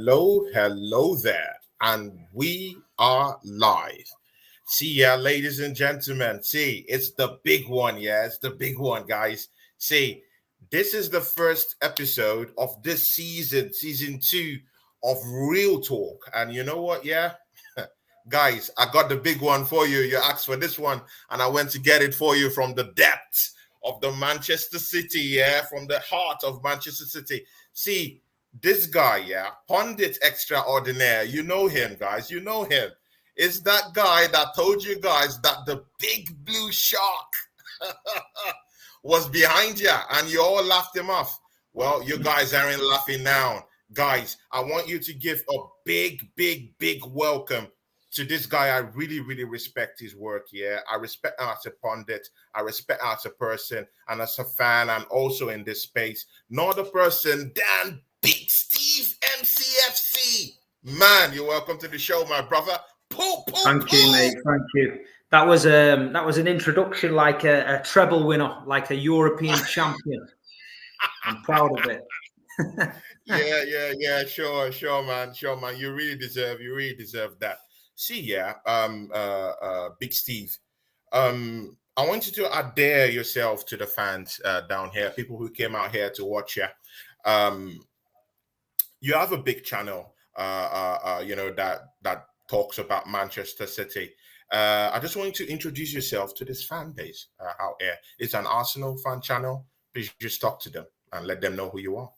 Hello there, and we are live. See, yeah, ladies and gentlemen, see, it's the big one, yeah, it's the big one, guys. See, this is the first episode of this season, season two of Real Talk. And you know what, yeah? Guys, I got the big one for you. You asked for this one, and I went to get it for you from the depths of the Manchester City, yeah, from the heart of Manchester City. See, this guy, yeah, pundit extraordinaire. You know him, guys. You know him. It's that guy that told you guys that the big blue shark was behind you, and you all laughed him off. Well, you guys aren't laughing now. Guys, I want you to give a big welcome to this guy. I really respect his work. Yeah, I respect him as a pundit. I respect him as a person and as a fan, and also in this space. Not a person, Dan Big Steve MCFC. Man, you're welcome to the show, my brother. Thank you, mate. Thank you. That was an introduction like a treble winner, like a European champion. I'm proud of it. yeah. Sure, man. You really deserve that. See, yeah, Big Steve. I want you to adhere yourself to the fans down here, people who came out here to watch you. You have a big channel, that talks about Manchester City. I just want you to introduce yourself to this fan base out here. It's an Arsenal fan channel. Please just talk to them and let them know who you are.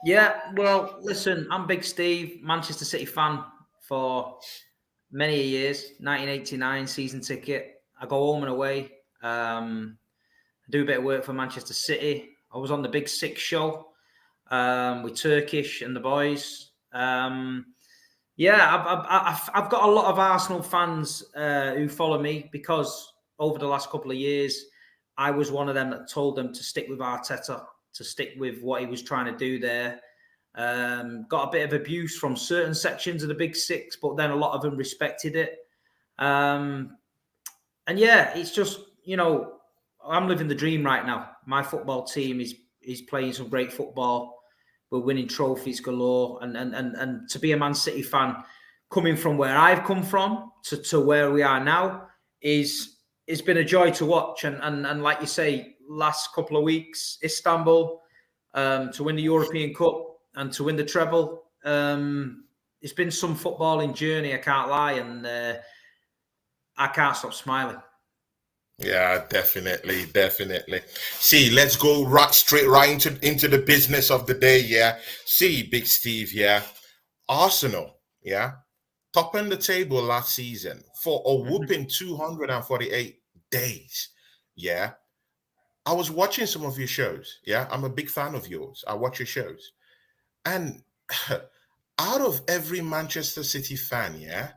Yeah, well, listen, I'm Big Steve, Manchester City fan for many years. 1989 season ticket. I go home and away. I do a bit of work for Manchester City. I was on the Big Six show with Turkish and the boys. I've got a lot of Arsenal fans who follow me because over the last couple of years, I was one of them that told them to stick with Arteta, to stick with what he was trying to do there. Got a bit of abuse from certain sections of the Big Six, but then a lot of them respected it. It's just, I'm living the dream right now. My football team is playing some great football. We're winning trophies galore, and to be a Man City fan, coming from where I've come from to where we are now, it's been a joy to watch. And like you say, last couple of weeks, Istanbul, to win the European Cup and to win the treble, it's been some footballing journey. I can't lie, and I can't stop smiling. Yeah, definitely. See, let's go straight into the business of the day. Yeah. See, Big Steve. Yeah. Arsenal. Yeah. Topping the table last season for a whooping 248 days. Yeah. I was watching some of your shows. Yeah. I'm a big fan of yours. I watch your shows. And out of every Manchester City fan, yeah,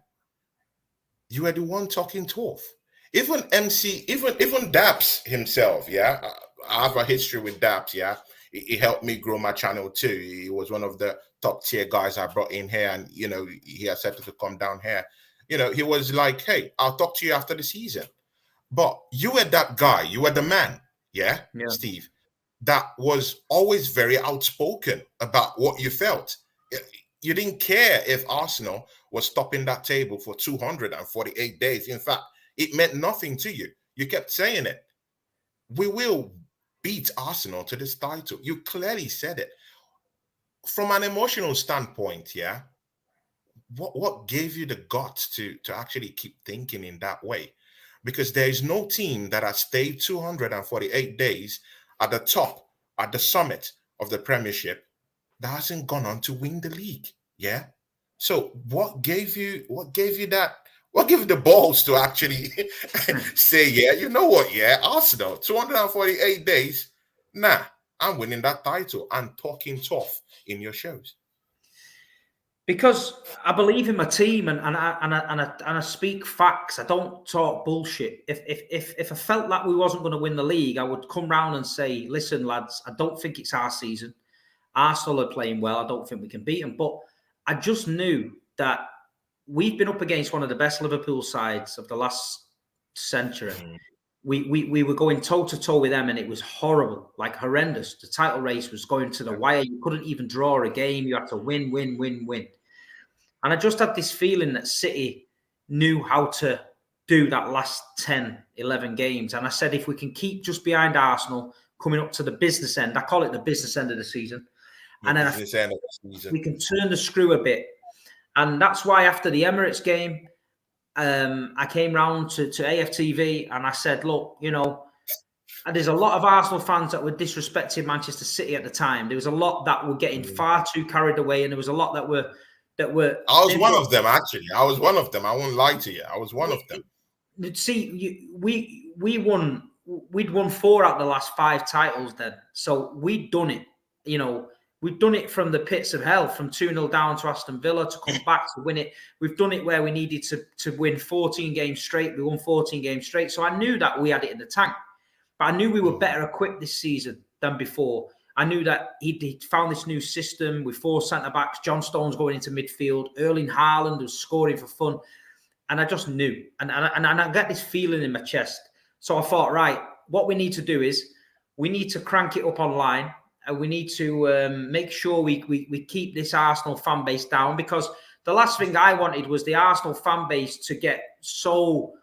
you were the one talking tough. Even Daps himself, yeah. I have a history with Daps, yeah. He helped me grow my channel too. He was one of the top tier guys I brought in here, and he accepted to come down here. He was like, "Hey, I'll talk to you after the season." But you were that guy. You were the man, yeah. Steve, that was always very outspoken about what you felt. You didn't care if Arsenal was topping that table for 248 days. In fact, it meant nothing to you. You kept saying it. We will beat Arsenal to this title. You clearly said it. From an emotional standpoint, yeah, what gave you the guts to actually keep thinking in that way? Because there is no team that has stayed 248 days at the top, at the summit of the Premiership, that hasn't gone on to win the league. Yeah. So what gave you that? What gave you the balls to actually say, yeah, you know what? Yeah, Arsenal, 248 days. Nah, I'm winning that title and talking tough in your shows. Because I believe in my team and I speak facts. I don't talk bullshit. If I felt like we wasn't going to win the league, I would come round and say, listen, lads, I don't think it's our season. Arsenal are playing well. I don't think we can beat them. But I just knew that we've been up against one of the best Liverpool sides of the last century. we were going toe to toe with them, and it was horrible, like horrendous. The title race was going to the wire. You couldn't even draw a game. You had to win, win, win, win. And I just had this feeling that City knew how to do that last 10, 11 games. And I said, if we can keep just behind Arsenal, coming up to the business end, I call it the business end of the season, and then we can turn the screw a bit. And that's why after the Emirates game, I came round to AFTV and I said, look, you know, there's a lot of Arsenal fans that were disrespecting Manchester City at the time. There was a lot that were getting far too carried away, and there was a lot that were. I was one of them, actually. I was one of them. I won't lie to you. I was one of them. See, we won. We'd won 4 out of the last 5 titles then, so we'd done it. You know, we've done it from the pits of hell, from 2-0 down to Aston Villa to come back to win it. We've done it where we needed to win 14 games straight. We won 14 games straight. So I knew that we had it in the tank. But I knew we were better equipped this season than before. I knew that he'd found this new system with 4 centre-backs. John Stones going into midfield. Erling Haaland was scoring for fun. And I just knew. And I got this feeling in my chest. So I thought, right, what we need to do is we need to crank it up online. And we need to make sure we keep this Arsenal fan base down, because the last thing I wanted was the Arsenal fan base to get so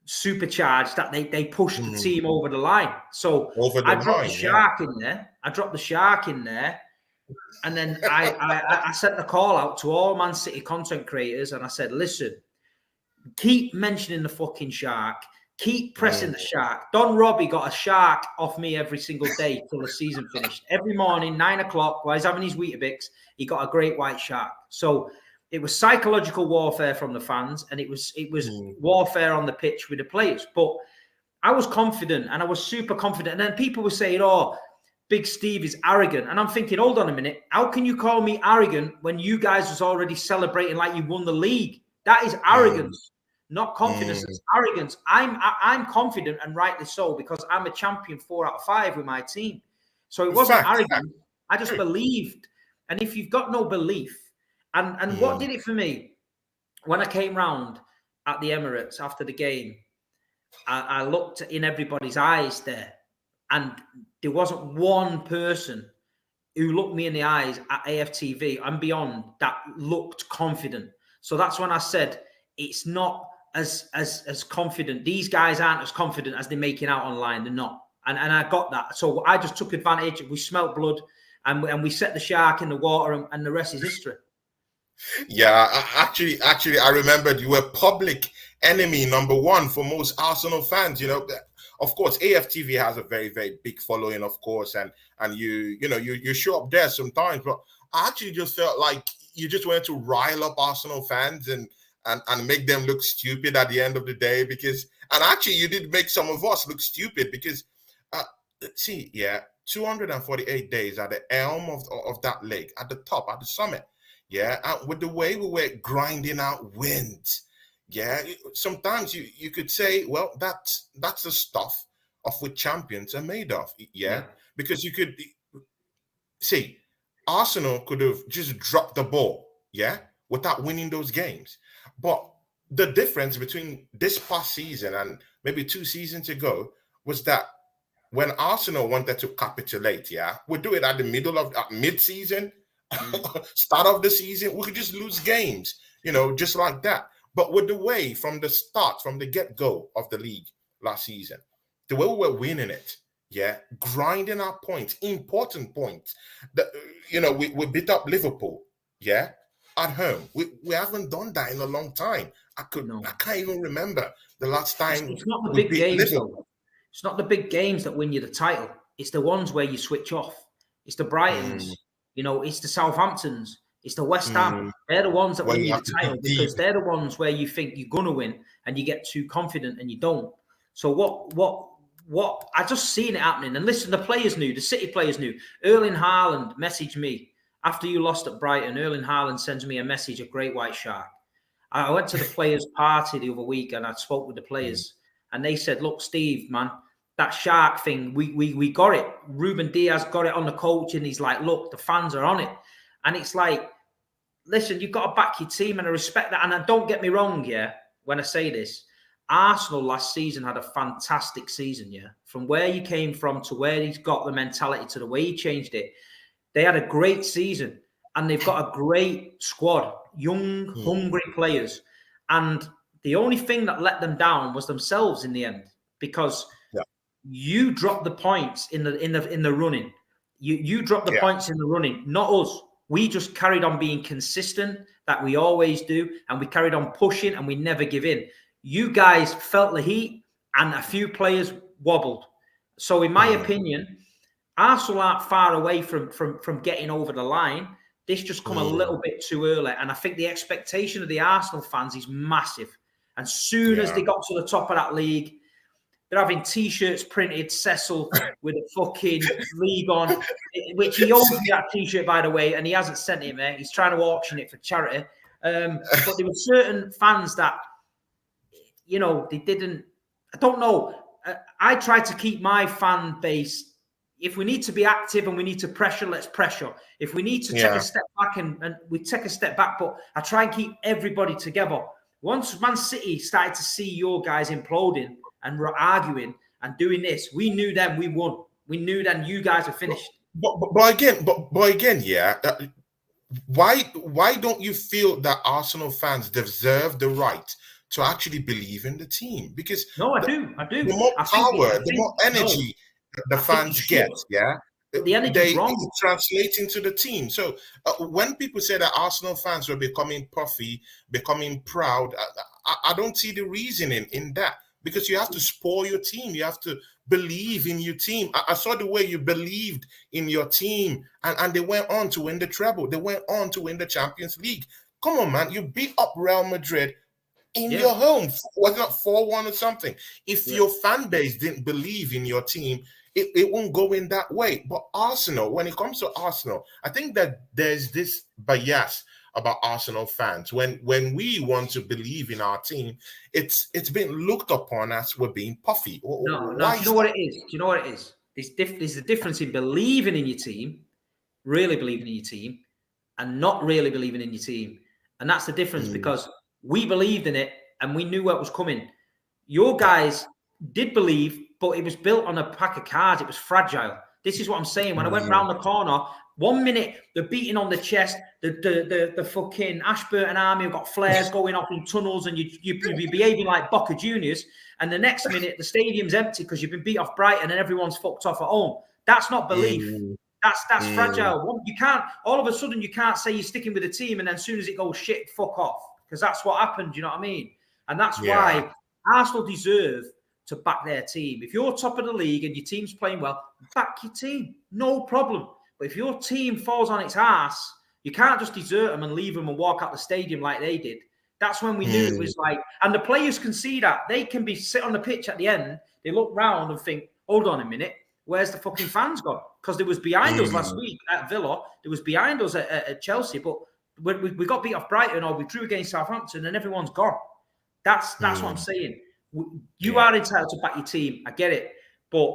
supercharged that they pushed the team over the line. So I dropped the shark in there. I dropped the shark in there. And then I sent a call out to all Man City content creators, and I said, listen, keep mentioning the fucking shark. Keep pressing the shark. Don Robbie got a shark off me every single day till the season finished. Every morning, 9 o'clock, while he's having his Weetabix, he got a great white shark. So it was psychological warfare from the fans, and it was warfare on the pitch with the players. But I was confident, and I was super confident. And then people were saying, oh, Big Steve is arrogant. And I'm thinking, hold on a minute. How can you call me arrogant when you guys was already celebrating like you won the league? That is arrogance. Not confidence, it's arrogance. I'm confident, and rightly so, because I'm a champion 4 out of 5 with my team. So it wasn't arrogant. I just believed. And if you've got no belief, and what did it for me? When I came round at the Emirates after the game, I looked in everybody's eyes there, and there wasn't one person who looked me in the eyes at AFTV and beyond that looked confident. So that's when I said, it's not as confident. These guys aren't as confident as they're making out online. They're not. And I got that. So I just took advantage. We smelt blood, and we set the shark in the water, and the rest is history. Yeah, actually, I remembered you were public enemy number 1 for most Arsenal fans. You know, of course, AFTV has a very, very big following, of course, and you show up there sometimes. But I actually just felt like you just wanted to rile up Arsenal fans and make them look stupid at the end of the day, and actually you did make some of us look stupid because 248 days at the helm of that league, at the top, at the summit, and with the way we were grinding out wins, sometimes you could say, well, that's the stuff of what champions are made of, because you could see Arsenal could have just dropped the ball, without winning those games. But the difference between this past season and maybe 2 seasons ago was that when Arsenal wanted to capitulate, we do it at the middle of mid-season, start of the season, we could just lose games, just like that. But with the way from the start, from the get-go of the league last season, the way we were winning it, grinding our points, important points, we beat up Liverpool, at home. We haven't done that in a long time. I can't even remember the last time. It's not the big games, though. It's not the big games that win you the title. It's the ones where you switch off. It's the Brightons, it's the Southamptons, it's the West Ham. They're the ones that win you the title, because they're the ones where you think you're gonna win and you get too confident and you don't. So what I just seen it happening. And listen, the players knew, the City players knew. Erling Haaland messaged me after you lost at Brighton. Erling Haaland sends me a message, a great white shark. I went to the players' party the other week, and I spoke with the players, and they said, look, Steve, man, that shark thing, we got it. Ruben Diaz got it on the coach, and he's like, look, the fans are on it. And it's like, listen, you've got to back your team, and I respect that. And don't get me wrong, when I say this, Arsenal last season had a fantastic season, yeah. From where he came from to where he's got the mentality to the way he changed it. They had a great season and they've got a great squad, young, hungry players. And the only thing that let them down was themselves in the end, because you dropped the points in the running. You dropped the points in the running, not us. We just carried on being consistent, that we always do, and we carried on pushing and we never give in. You guys felt the heat and a few players wobbled. So in my opinion, Arsenal aren't far away from getting over the line. This just come a little bit too early. And I think the expectation of the Arsenal fans is massive. And soon as they got to the top of that league, they're having T-shirts printed, Cecil, with a fucking league on, which he owes me that T-shirt, by the way, and he hasn't sent it, mate. He's trying to auction it for charity. But there were certain fans that, you know, they didn't, I don't know. I try to keep my fan base, if we need to be active and we need to pressure, let's pressure. If we need to take a step back, and we take a step back, but I try and keep everybody together. Once Man City started to see your guys imploding and we're arguing and doing this, we knew then we won. We knew then you guys are finished. But again, yeah. Why don't you feel that Arsenal fans deserve the right to actually believe in the team? Because no, I do. The more power, the more energy the fans get, the energy wrong. Translate into the team. So when people say that Arsenal fans were becoming puffy, becoming proud, I don't see the reasoning in that, because you have to spoil your team. You have to believe in your team. I saw the way you believed in your team, and they went on to win the treble. They went on to win the Champions League. Come on, man. You beat up Real Madrid in your home. Was it not 4-1 or something? If your fan base didn't believe in your team, it won't go in that way. But Arsenal, when it comes to Arsenal, I think that there's this bias about Arsenal fans. When we want to believe in our team, it's been looked upon as we're being puffy. No. Do you know what it is? Do you know what it is? There's a difference in believing in your team, really believing in your team, and not really believing in your team. And that's the difference, because we believed in it and we knew what was coming. Your guys did believe, but it was built on a pack of cards. It was fragile. This is what I'm saying. When I went round the corner, 1 minute they're beating on the chest, the fucking Ashburton army have got flares going off in tunnels, and you'd be behaving like Boca Juniors, and the next minute the stadium's empty because you've been beat off Brighton and everyone's fucked off at home. That's not belief. That's fragile. You can't, all of a sudden you can't say you're sticking with the team and then as soon as it goes shit, fuck off, because that's what happened. You know what I mean? And that's why Arsenal deserve to back their team. If you're top of the league and your team's playing well, back your team, no problem. But if your team falls on its ass, you can't just desert them and leave them and walk out the stadium like they did. That's when we knew it was like, and the players can see that. They can be sit on the pitch at the end, they look round and think, hold on a minute, where's the fucking fans gone? Because they was behind us last week at Villa, they was behind us at Chelsea, but we got beat off Brighton or we drew against Southampton and everyone's gone. That's what I'm saying. You are entitled to back your team. I get it. But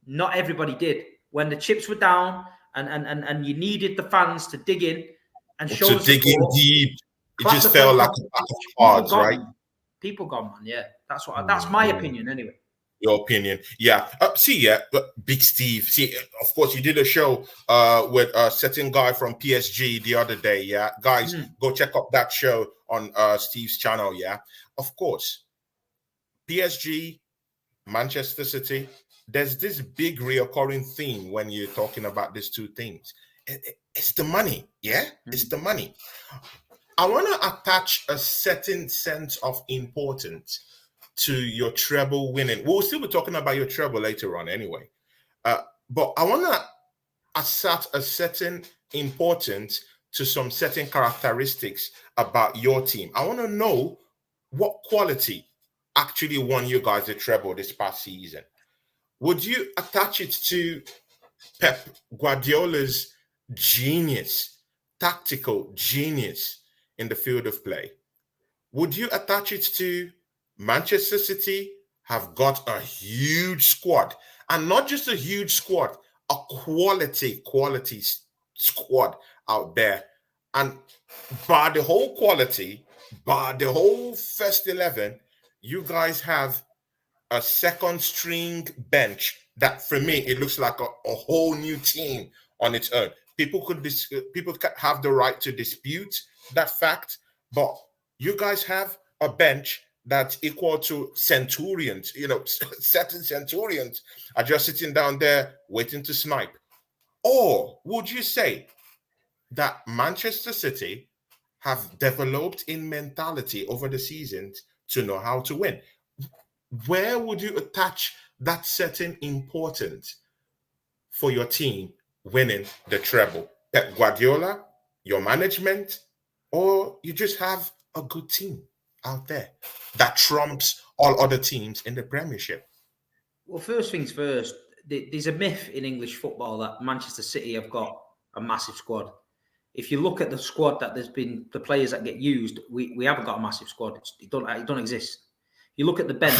not everybody did. When the chips were down and you needed the fans to dig in and show to dig in deep, it just felt like a pack of cards, right? People gone, man. Yeah. That's my opinion anyway. Your opinion. Yeah. Big Steve. See, of course, you did a show with a certain guy from PSG the other day. Yeah. Guys, go check out that show on Steve's channel. Yeah. Of course. PSG, Manchester City, there's this big reoccurring theme when you're talking about these two things. It's the money, It's the money. I want to attach a certain sense of importance to your treble winning. We'll still be talking about your treble later on anyway. But I want to assert a certain importance to some certain characteristics about your team. I want to know what quality actually won you guys the treble this past season. Would you attach it to Pep Guardiola's genius, tactical genius in the field of play? Would you attach it to Manchester City have got a huge squad, and not just a huge squad, a quality squad out there, and by the whole quality, by the whole first 11, you guys have a second string bench that, for me, it looks like a whole new team on its own. People have the right to dispute that fact, but you guys have a bench that's equal to centurions. You know, certain centurions are just sitting down there waiting to snipe. Or would you say that Manchester City have developed in mentality over the seasons to know how to win? Where would you attach that certain importance for your team winning the treble? Pep Guardiola, your management, or you just have a good team out there that trumps all other teams in the Premiership? Well, first things first, there's a myth in English football that Manchester City have got a massive squad. If you look at the squad that there's been, the players that get used, we haven't got a massive squad. It don't exist. You look at the bench.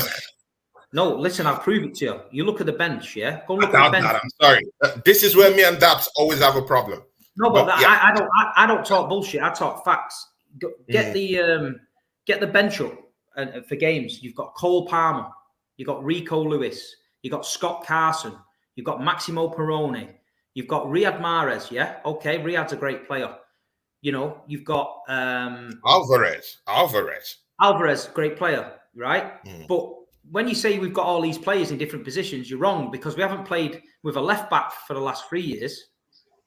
No, listen, I'll prove it to you. You look at the bench, yeah? Go and look at the bench. I'm sorry. This is where me and Daps always have a problem. No, but yeah. I don't talk bullshit. I talk facts. Get the bench up for games. You've got Cole Palmer, you've got Rico Lewis, you've got Scott Carson, you've got Maximo Perrone, you've got Riyad Mahrez. Yeah, okay, Riyad's a great player. You know, you've got Alvarez, great player, right? But when you say we've got all these players in different positions, you're wrong, because we haven't played with a left back for the last 3 years.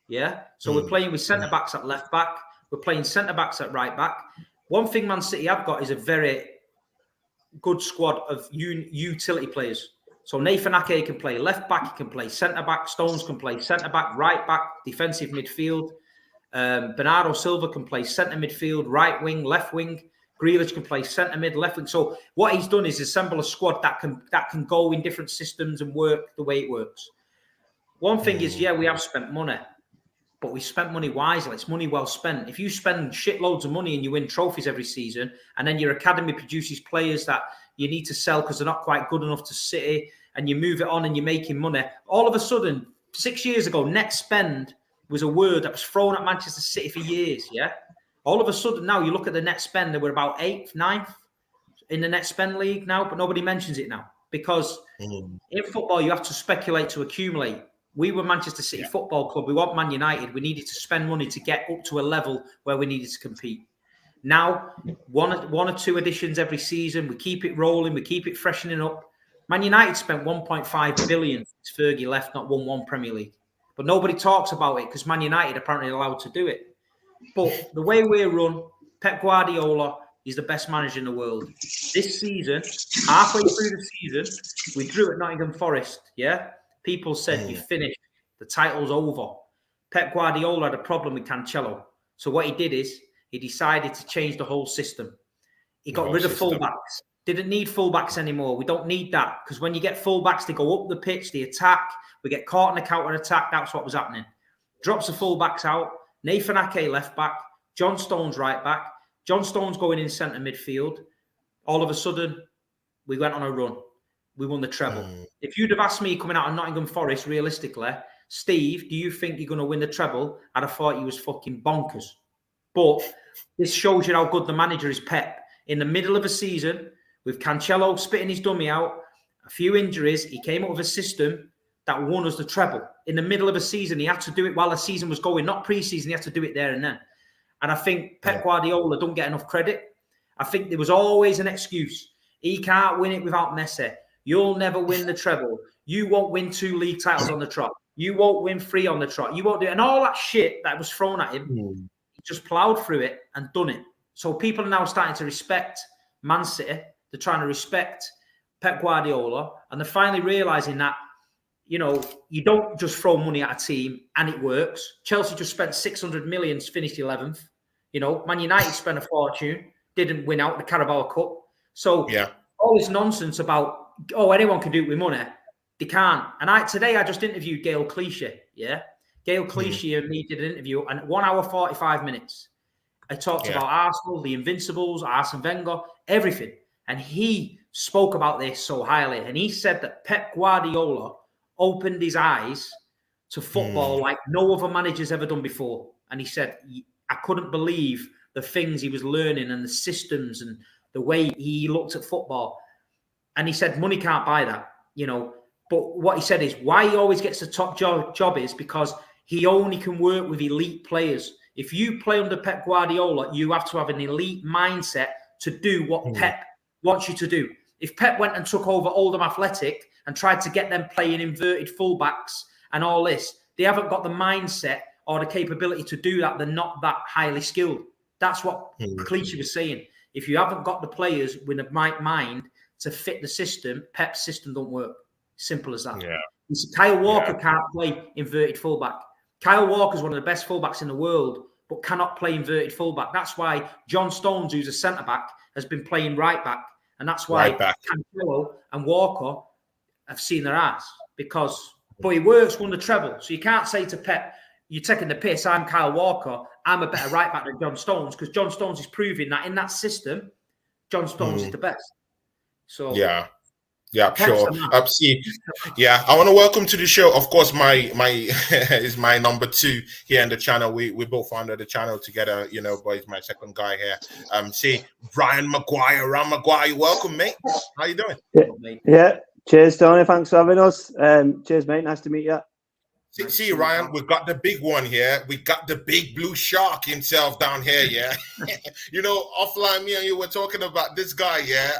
Yeah. So we're playing with centre backs at left back. We're playing centre backs at right back. One thing Man City have got is a very good squad of utility players. So Nathan Ake can play left back, he can play centre back. Stones can play centre back, right back, defensive midfield. Bernardo Silva can play centre midfield, right wing, left wing. Grealish can play centre mid, left wing. So what he's done is assemble a squad that can go in different systems and work the way it works. One thing is, yeah, we have spent money, but we spent money wisely. It's money well spent. If you spend shitloads of money and you win trophies every season, and then your academy produces players that you need to sell because they're not quite good enough to City, and you move it on and you're making money, all of a sudden, 6 years ago, net spend was a word that was thrown at Manchester City for years, yeah? All of a sudden, now you look at the net spend, and we're about 8th, 9th in the net spend league now, but nobody mentions it now. Because in football, you have to speculate to accumulate. We were Manchester City Football Club. We want Man United. We needed to spend money to get up to a level where we needed to compete. Now, one or two additions every season. We keep it rolling. We keep it freshening up. Man United spent 1.5 billion since Fergie left, not won one Premier League. But nobody talks about it because Man United are apparently allowed to do it. But the way we're run, Pep Guardiola is the best manager in the world. This season, halfway through the season, we drew at Nottingham Forest, yeah? People said, you're finished. The title's over. Pep Guardiola had a problem with Cancelo. So what he did is he decided to change the whole system. He got rid of fullbacks. Didn't need fullbacks anymore. We don't need that, because when you get fullbacks, they go up the pitch, they attack. We get caught in a counter attack. That's what was happening. Drops the fullbacks out. Nathan Ake left back. John Stones right back. John Stones going in centre midfield. All of a sudden, we went on a run. We won the treble. If you'd have asked me coming out of Nottingham Forest, realistically, Steve, do you think you're going to win the treble? I'd have thought you was fucking bonkers. But this shows you how good the manager is, Pep. In the middle of a season, with Cancelo spitting his dummy out, a few injuries, he came up with a system that won us the treble. In the middle of a season, he had to do it while the season was going, not pre-season. He had to do it there and then. And I think Pep Guardiola don't get enough credit. I think there was always an excuse. He can't win it without Messi. You'll never win the treble. You won't win 2 league titles on the trot. You won't win 3 on the trot. You won't do it. And all that shit that was thrown at him, he just ploughed through it and done it. So people are now starting to respect Man City. They're trying to respect Pep Guardiola. And they're finally realising that, you know, you don't just throw money at a team and it works. Chelsea just spent 600 million, finished 11th. You know, Man United spent a fortune, didn't win out the Carabao Cup. So all this nonsense about, oh, anyone can do it with money. They can't. And today I just interviewed Gail Clichy, yeah? Gail Clichy and me did an interview, and 1 hour, 45 minutes. I talked about Arsenal, the Invincibles, Arsene Wenger, everything. And he spoke about this so highly. And he said that Pep Guardiola opened his eyes to football like no other manager's ever done before. And he said, I couldn't believe the things he was learning and the systems and the way he looked at football. And he said money can't buy that, But what he said is why he always gets the top job is because he only can work with elite players. If you play under Pep Guardiola, you have to have an elite mindset to do what Pep wants you to do. If Pep went and took over Oldham Athletic and tried to get them playing inverted fullbacks and all this, they haven't got the mindset or the capability to do that. They're not that highly skilled. That's what Clichy was saying. If you haven't got the players with the right mind to fit the system, Pep's system don't work. Simple as that. Yeah. Kyle Walker can't play inverted fullback. Kyle Walker is one of the best fullbacks in the world, but cannot play inverted fullback. That's why John Stones, who's a centre-back, has been playing right-back. And that's why Cancelo and Walker have seen their ass. But he works won the treble. So you can't say to Pep, you're taking the piss, I'm Kyle Walker, I'm a better right-back than John Stones, because John Stones is proving that in that system, John Stones is the best. So Yeah, sure. See, I want to welcome to the show. Of course, my is my number 2 here in the channel. We both founded the channel together, but he's my second guy here. See, Ryan Maguire, welcome, mate. How you doing? Yeah. Cheers, Tony. Thanks for having us. Cheers, mate. Nice to meet you. See, Ryan, we've got the big one here. We got the big blue shark himself down here, yeah. Offline, me and you were talking about this guy, yeah.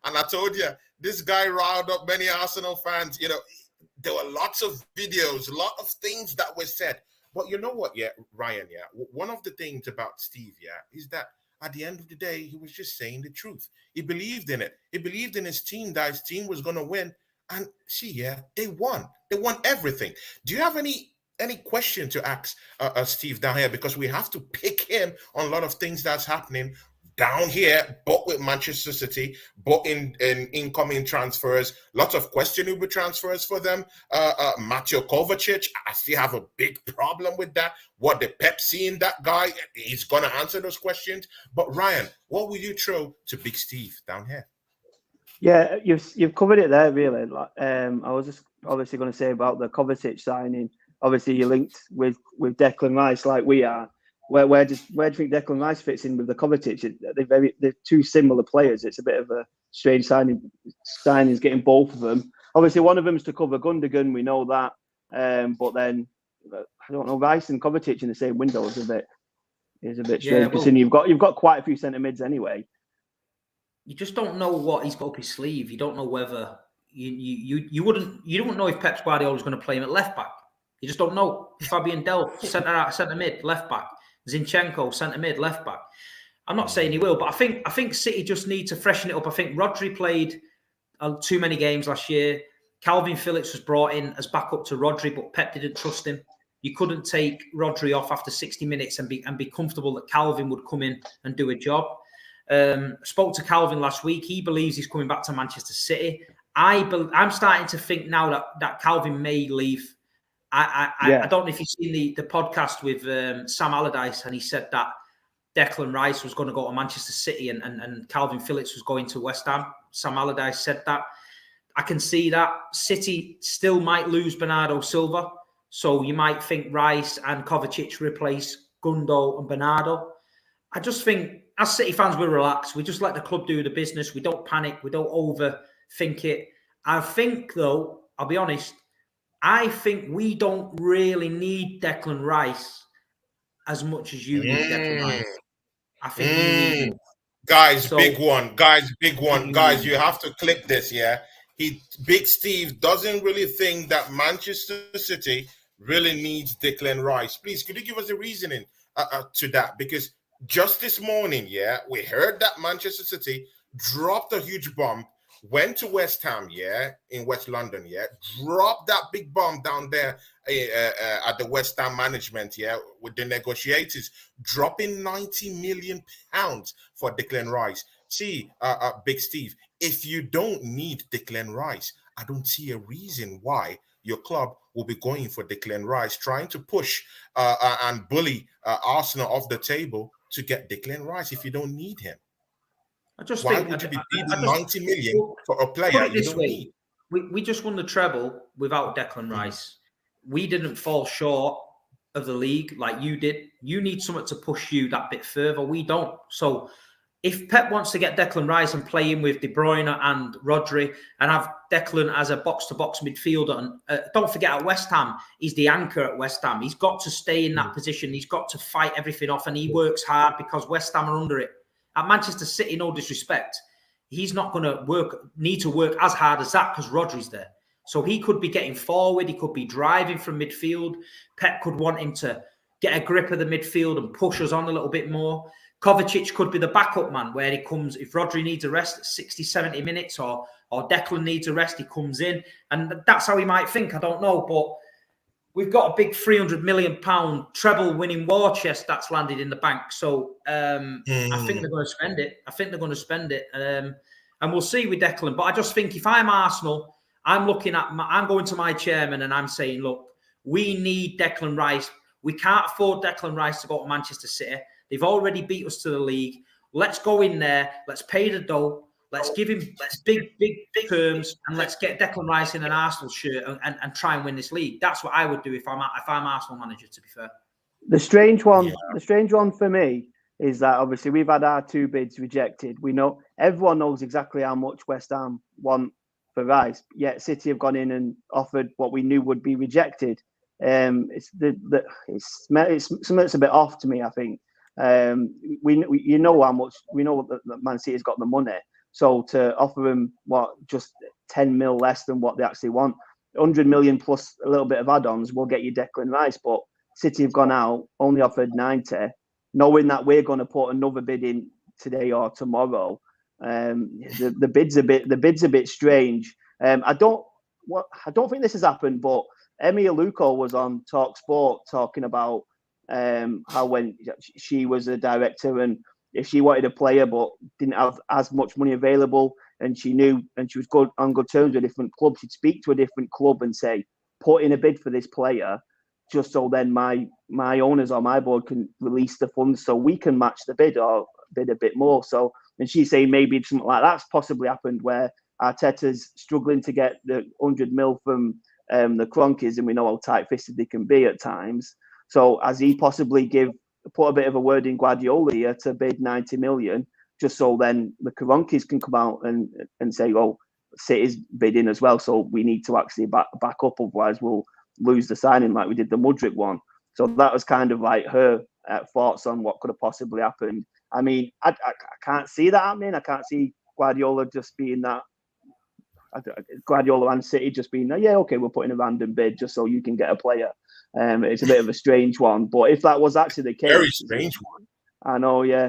And I told you, this guy riled up many Arsenal fans. There were lots of videos, a lot of things that were said. But you know what, Ryan, one of the things about Steve, is that at the end of the day, he was just saying the truth. He believed in it. He believed in his team, that his team was going to win. And see, they won. They won everything. Do you have any question to ask Steve down here? Because we have to pick him on a lot of things that's happening down here, but with Manchester City, but in incoming transfers, lots of questionable transfers for them. Mateo Kovacic, I still have a big problem with that. What the Pep seeing that guy, he's going to answer those questions. But Ryan, what will you throw to Big Steve down here? Yeah, you've covered it there, really. I was just obviously going to say about the Kovacic signing. Obviously, you're linked with Declan Rice like we are. Where do you think Declan Rice fits in with the Kovacic? They're two similar players. It's a bit of a strange signings getting both of them. Obviously, one of them is to cover Gundogan. We know that. But then I don't know, Rice and Kovacic in the same window is a bit strange. Because you've got quite a few centre mids anyway. You just don't know what he's got up his sleeve. You don't know whether you don't know if Pep Guardiola is going to play him at left back. You just don't know. Fabian Delph, centre mid, left back. Zinchenko, centre mid, left back. I'm not saying he will, but I think City just need to freshen it up. I think Rodri played too many games last year. Calvin Phillips was brought in as backup to Rodri, but Pep didn't trust him. You couldn't take Rodri off after 60 minutes and be comfortable that Calvin would come in and do a job. Spoke to Calvin last week. He believes he's coming back to Manchester City. I'm starting to think now that Calvin may leave. I don't know if you've seen the podcast with Sam Allardyce, and he said that Declan Rice was going to go to Manchester City and Calvin Phillips was going to West Ham. Sam Allardyce said that. I can see that City still might lose Bernardo Silva, so you might think Rice and Kovacic replace Gundo and Bernardo. I just think as City fans, we relax. We just let the club do the business. We don't panic. We don't overthink it. I think, though, I'll be honest, I think we don't really need Declan Rice as much as you need Declan Rice. I think you need him. Guys, big one. Guys, you have to click this, Big Steve doesn't really think that Manchester City really needs Declan Rice. Please, could you give us a reasoning to that? Because just this morning, we heard that Manchester City dropped a huge bomb, went to West Ham, in West London, dropped that big bomb down there at the West Ham management, with the negotiators, dropping £90 million for Declan Rice. See, Big Steve, if you don't need Declan Rice, I don't see a reason why your club will be going for Declan Rice, trying to push and bully Arsenal off the table to get Declan Rice if you don't need him. Why would you be bidding 90 million for a player you don't need? We just won the treble without Declan Rice. We didn't fall short of the league like you did. You need someone to push you that bit further. We don't. So if Pep wants to get Declan Rice and play him with De Bruyne and Rodri and have Declan as a box-to-box midfielder, and don't forget at West Ham, he's the anchor at West Ham. He's got to stay in that position. He's got to fight everything off, and he works hard because West Ham are under it. At Manchester City, no disrespect, he's not going to need to work as hard as that because Rodri's there. So he could be getting forward. He could be driving from midfield. Pep could want him to get a grip of the midfield and push us on a little bit more. Kovacic could be the backup man where he comes, if Rodri needs a rest at 60, 70 minutes or Declan needs a rest, he comes in. And that's how he might think, I don't know. But we've got a big £300 million treble winning war chest that's landed in the bank. So I think they're going to spend it. And we'll see with Declan. But I just think if I'm Arsenal, I'm going to my chairman and I'm saying, look, we need Declan Rice. We can't afford Declan Rice to go to Manchester City. They've already beat us to the league. Let's go in there. Let's pay the dough. Let's give him big terms, and let's get Declan Rice in an Arsenal shirt and try and win this league. That's what I would do if I'm Arsenal manager. To be fair, the strange one for me is that obviously we've had our 2 bids rejected. We know everyone knows exactly how much West Ham want for Rice. Yet City have gone in and offered what we knew would be rejected. It's something that's a bit off to me. I think. We know how much we know that Man City's got the money, so to offer them just 10 mil less than what they actually want, 100 million plus a little bit of add-ons will get you Declan Rice. But City have gone out, only offered 90, knowing that we're going to put another bid in today or tomorrow. The bid's a bit strange. I don't think this has happened, but Emi Aluko was on Talk Sport talking about how when she was a director and if she wanted a player but didn't have as much money available and she knew and she was on good terms with a different club, she'd speak to a different club and say, put in a bid for this player just so then my owners or my board can release the funds so we can match the bid or bid a bit more. So, and she's saying maybe something like that's possibly happened where Arteta's struggling to get the 100 mil from the Cronkies, and we know how tight-fisted they can be at times. So has he possibly put a bit of a word in Guardiola here to bid 90 million, just so then the Cronkies can come out and say, oh, City's bidding as well, so we need to actually back up, otherwise we'll lose the signing like we did the Mudryk one. So that was kind of like her thoughts on what could have possibly happened. I mean, I can't see that happening. I can't see Guardiola just being that. Guardiola and City just being, yeah, okay, we're putting a random bid just so you can get a player. It's a bit of a strange one, but if that was actually the case, very strange one. I know, yeah.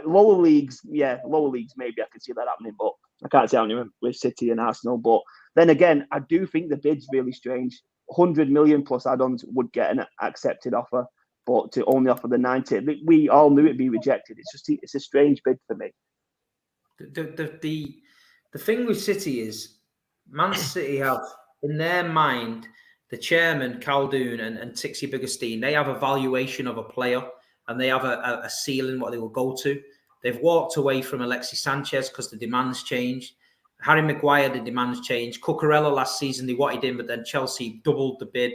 Lower leagues, maybe I could see that happening, but I can't see happening with City and Arsenal. But then again, I do think the bid's really strange. 100 million plus add-ons would get an accepted offer, but to only offer the 90, we all knew it'd be rejected. It's a strange bid for me. The thing with City is Man City have in their mind the chairman Khaldoon and Tixi Biggerstein. They have a valuation of a player and they have a ceiling what they will go to. They've walked away from Alexis Sanchez because the demands changed. Harry Maguire, the demands changed. Cucurella last season, they wanted him, but then Chelsea doubled the bid.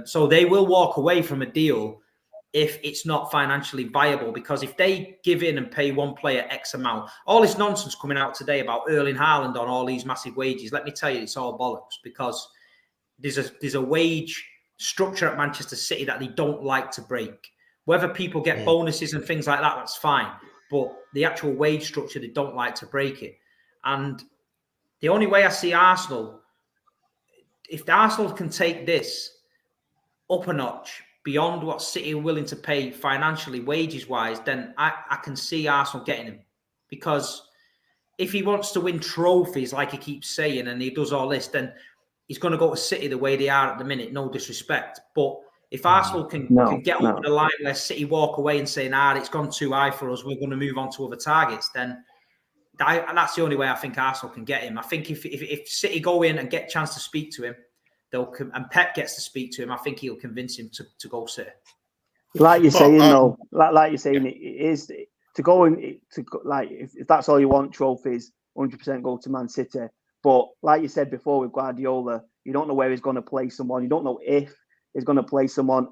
So they will walk away from a deal if it's not financially viable, because if they give in and pay one player X amount, all this nonsense coming out today about Erling Haaland on all these massive wages, let me tell you, it's all bollocks, because there's a wage structure at Manchester City that they don't like to break. Whether people get bonuses and things like that, that's fine. But the actual wage structure, they don't like to break it. And the only way I see Arsenal, if the Arsenal can take this up a notch beyond what City are willing to pay financially, wages-wise, then I can see Arsenal getting him. Because if he wants to win trophies, like he keeps saying, and he does all this, then he's going to go to City the way they are at the minute, no disrespect. But if Arsenal can get over the line where City walk away and say, it's gone too high for us, we're going to move on to other targets, then that's the only way I think Arsenal can get him. I think if City go in and get a chance to speak to him, and Pep gets to speak to him, I think he'll convince him to go City. Like you're saying, though, like you're saying, it is to go in to like if that's all you want, trophies, 100% go to Man City. But like you said before with Guardiola, you don't know where he's going to play someone. You don't know if he's going to play someone.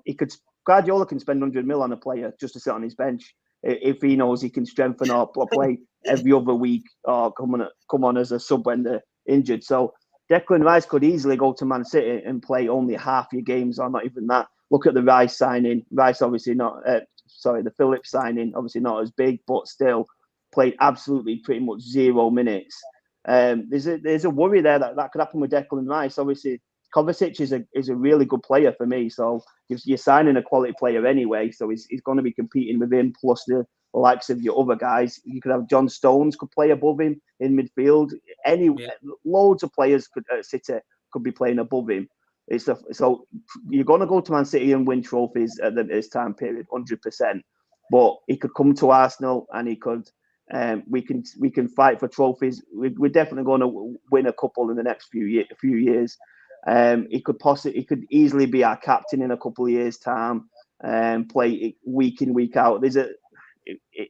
Guardiola can spend 100 mil on a player just to sit on his bench. if he knows he can strengthen or play every other week or come on as a sub when they're injured. So Declan Rice could easily go to Man City and play only half your games or not even that. Look at the Rice signing. Rice obviously not. The Phillips signing obviously not as big, but still played absolutely pretty much 0 minutes. There's a worry there that could happen with Declan Rice. Obviously, Kovacic is a really good player for me. So you're signing a quality player anyway. So he's going to be competing with him plus the likes of your other guys. You could have John Stones could play above him in midfield. Loads of players could City could be playing above him. So you're going to go to Man City and win trophies at this time period, 100%. But he could come to Arsenal and he could. We can fight for trophies. We're definitely going to win a couple in the next few years. He could easily be our captain in a couple of years' time. Play week in, week out.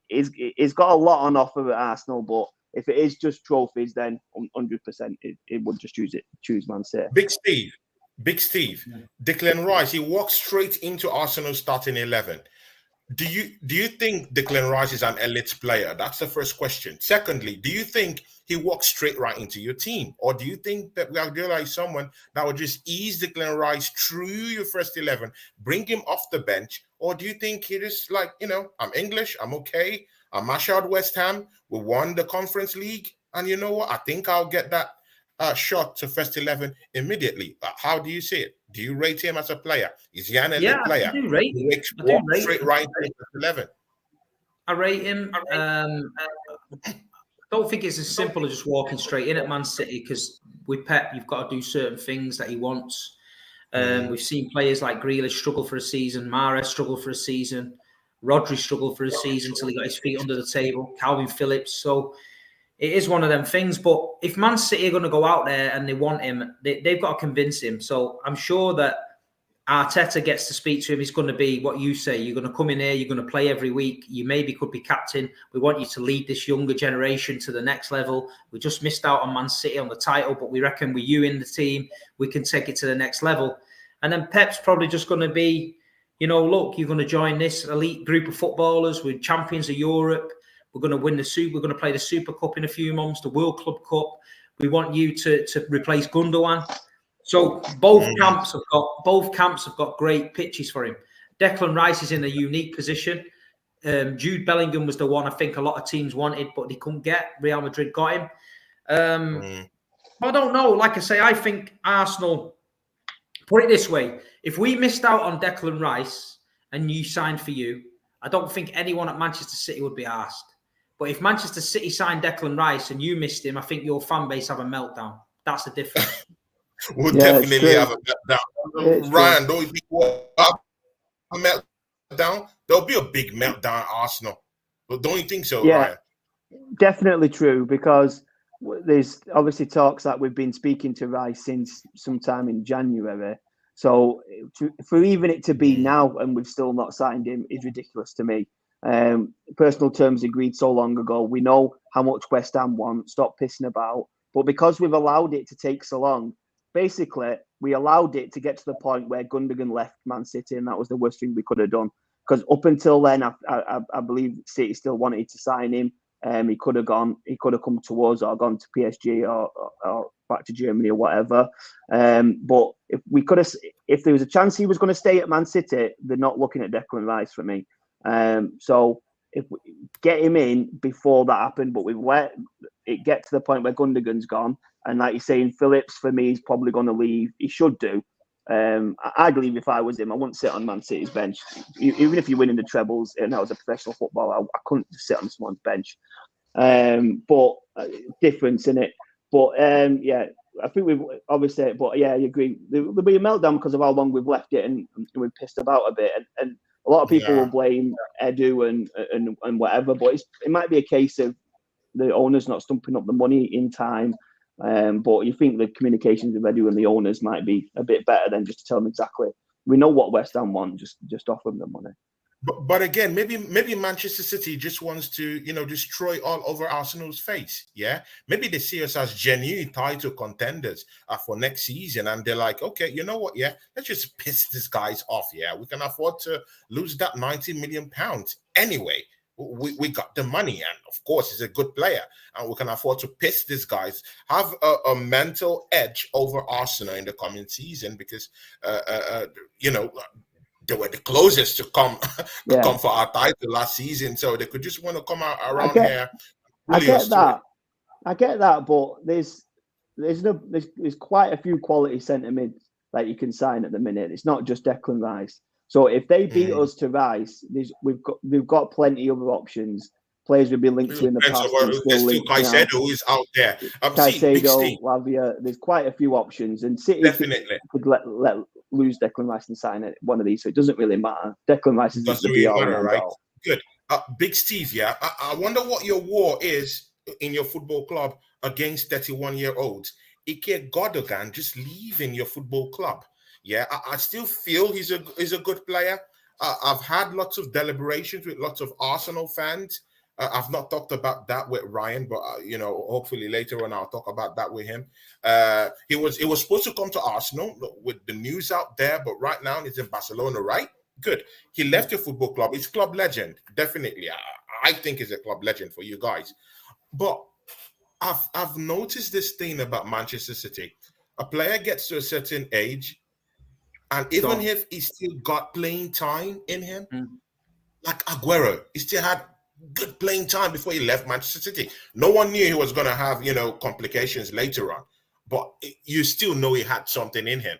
He's got a lot on offer at Arsenal, but if it is just trophies, then 100% it would just choose Man City. Big Steve, Declan Rice, he walked straight into Arsenal's starting 11. Do you think Declan Rice is an elite player? That's the first question. Secondly, do you think he walks straight right into your team? Or do you think that Guardiola is someone that would just ease Declan Rice through your first 11, bring him off the bench? Or do you think he just like, I'm English, I'm okay, I'm Marshall West Ham, we won the Conference League, and you know what? I think I'll get that shot to first 11 immediately. How do you see it? Do you rate him as a player? Is he an elite player? I do rate him. Straight right into 11. I rate him. I don't think it's as simple as just walking straight in at Man City because with Pep, you've got to do certain things that he wants. We've seen players like Grealish struggle for a season, Mahrez struggle for a season, Rodri struggled for a season until he got his feet under the table, Calvin Phillips. So it is one of them things. But if Man City are going to go out there and they want him, they've got to convince him. So I'm sure that Arteta gets to speak to him. He's going to be what you say. You're going to come in here. You're going to play every week. You maybe could be captain. We want you to lead this younger generation to the next level. We just missed out on Man City on the title, but we reckon with you in the team, we can take it to the next level. And then Pep's probably just going to be, look, you're going to join this elite group of footballers. We're champions of Europe. We're going to win the Super. We're going to play the Super Cup in a few months, the World Club Cup. We want you to replace Gundogan. So both camps have got great pitches for him. Declan Rice is in a unique position. Jude Bellingham was the one I think a lot of teams wanted, but they couldn't get. Real Madrid got him. I don't know. Like I say, I think Arsenal, put it this way, if we missed out on Declan Rice and you signed for you, I don't think anyone at Manchester City would be asked. But if Manchester City signed Declan Rice and you missed him, I think your fan base have a meltdown. That's the difference. We'll definitely have a meltdown. Ryan, don't you think we'll have a meltdown? There'll be a big meltdown at Arsenal. But don't you think so, Ryan? Definitely true, because there's obviously talks that we've been speaking to Rice since sometime in January. So for even it to be now and we've still not signed him is ridiculous to me. Personal terms agreed so long ago. We know how much West Ham want. Stop pissing about. But because we've allowed it to take so long, basically we allowed it to get to the point where Gundogan left Man City, and that was the worst thing we could have done. Because up until then, I believe City still wanted to sign him. He could have come to us or gone to PSG or back to Germany or whatever. But if there was a chance he was going to stay at Man City, they're not looking at Declan Rice for me. So if we get him in before that happened, but we've let it get to the point where Gundogan's gone, and like you're saying, Phillips for me is probably going to leave. He should do. I'd leave if I was him. I wouldn't sit on Man City's bench. Even if you're winning the trebles and that was a professional footballer, I couldn't sit on someone's bench. But difference in it. But I think we've obviously. But yeah, I agree. There'll be a meltdown because of how long we've left it, and we've pissed about a bit. And a lot of people will blame Edu and whatever. But it might be a case of the owners not stumping up the money in time. But you think the communications with Edu and the owners might be a bit better than just to tell them exactly. We know what West Ham want. Just offer them the money. But again, maybe Manchester City just wants to, destroy all over Arsenal's face. Yeah, maybe they see us as genuine title contenders for next season, and they're like, okay, you know what? Yeah, let's just piss these guys off. Yeah, we can afford to lose that £90 million anyway. We got the money, and of course, he's a good player, and we can afford to piss these guys. Have a mental edge over Arsenal in the coming season because, you know, they were the closest to come Yeah, come for our title last season, so they could just want to come out around get- here. I Bully get us to it. that. I get that, but there's quite a few quality centre mids that you can sign at the minute. It's not just Declan Rice. So if they beat us to Rice, we've got plenty other options. Players we've been linked to in the past and still There's still linked now. Caicedo who is out there. See, Big Steve, Caicedo, Lavia. There's quite a few options, and City definitely. could let lose Declan Rice and sign it, one of these. So it doesn't really matter. Declan Rice is Doesn't the really be all matter, and end right? all. Good. Big Steve, yeah. I wonder what your war is in your football club against 31-year-olds. Ike Godogan just leaving your football club. Yeah, I still feel he's a good player. I've had lots of deliberations with lots of Arsenal fans. I've not talked about that with Ryan, but you know, hopefully later on I'll talk about that with him. He was supposed to come to Arsenal with the news out there, but right now he's in Barcelona, right? Good. He left your football club. He's club legend, definitely. I think he's a club legend for you guys. But I've noticed this thing about Manchester City. A player gets to a certain age, and even if he still got playing time in him, like Aguero, he still had good playing time before he left Manchester City. No one knew he was going to have, you know, complications later on, but you still know he had something in him.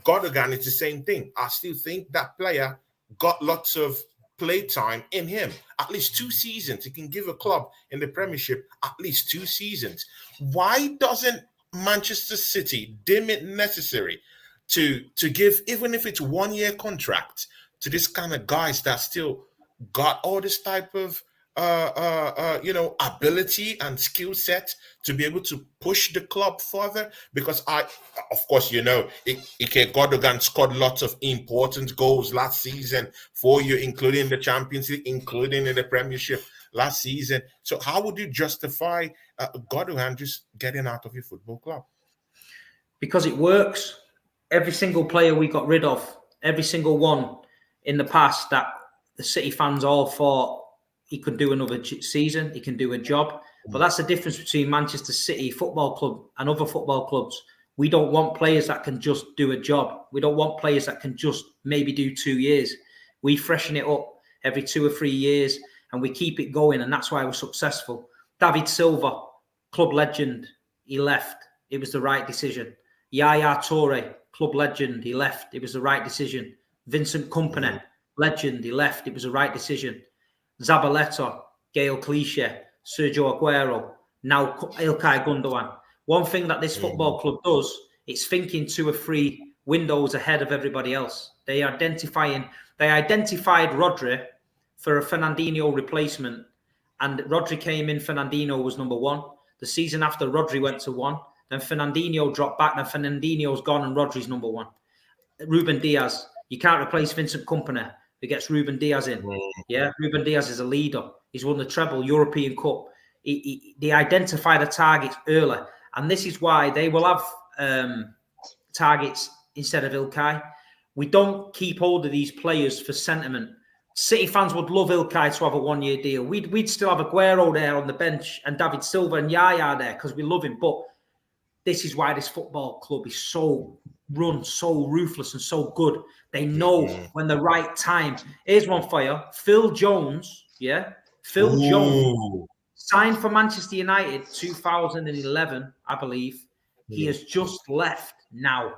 Godogan is the same thing. I still think that player got lots of play time in him. At least 2 seasons. He can give a club in the Premiership at least 2 seasons. Why doesn't Manchester City deem it necessary to give, even if it's 1-year contract, to this kind of guys that still got all this type of you know, ability and skill set to be able to push the club further? Because of course, you know, Ike Godogan scored lots of important goals last season for you, including the Champions League, including in the Premiership last season. So how would you justify Godogan just getting out of your football club? Because it works. Every single player we got rid of, every single one in the past that the City fans all thought he could do another season, he can do a job. But that's the difference between Manchester City Football Club and other football clubs. We don't want players that can just do a job. We don't want players that can just maybe do 2 years. We freshen it up every 2 or 3 years and we keep it going, and that's why we're successful. David Silva, club legend, he left. It was the right decision. Yaya Toure, club legend, he left. It was the right decision. Vincent Kompany, legend, he left. It was the right decision. Zabaleta, Gael Clichy, Sergio Aguero, now Ilkay Gundogan. One thing that this football club does, it's thinking 2 or 3 windows ahead of everybody else. They identified Rodri for a Fernandinho replacement, and Rodri came in, Fernandinho was number 1. The season after, Rodri went to 1. Then Fernandinho dropped back, then Fernandinho's gone and Rodri's number 1. Ruben Diaz, you can't replace Vincent Kompany. Who gets Ruben Diaz in? Yeah, Ruben Diaz is a leader. He's won the treble, European Cup. They identify the targets early, and this is why they will have targets instead of Ilkay. We don't keep hold of these players for sentiment. City fans would love Ilkay to have a 1-year deal. We'd still have Aguero there on the bench and David Silva and Yaya there because we love him. But this is why this football club is so run, so ruthless and so good. They know when the right time. Here's one for you. Phil Jones, Jones signed for Manchester United 2011, I believe. He has just left now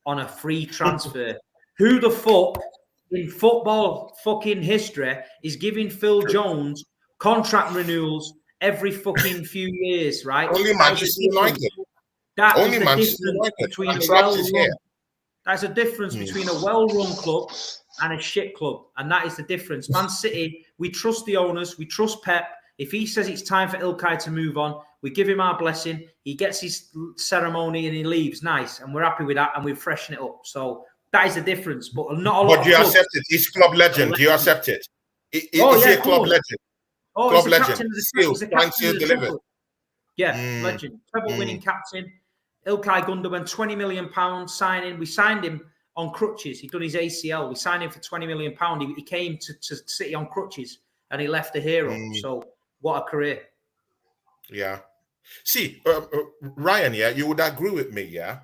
on a free transfer. Who the fuck in football fucking history is giving Phil Jones contract renewals every fucking few years, right? Only Manchester United. That is the difference between a well-run. That's a difference between a well-run club and a shit club, and that is the difference. Man City, we trust the owners, we trust Pep. If he says it's time for Ilkay to move on, we give him our blessing. He gets his ceremony and he leaves. Nice, and we're happy with that, and we freshen it up. So that is the difference. But not a lot. But do you accept it? He's club legend. Do you accept it? Is he a club legend? Oh, club he's legend. Captain of the, Still, he's a captain of the delivered. Yeah, legend. Treble-winning captain. Ilkay Gundogan, £20 million signing. We signed him on crutches. He'd done his ACL. We signed him for £20 million. He came to City on crutches. and he left a hero. So what a career. Yeah. See, Ryan, yeah, you would agree with me, yeah?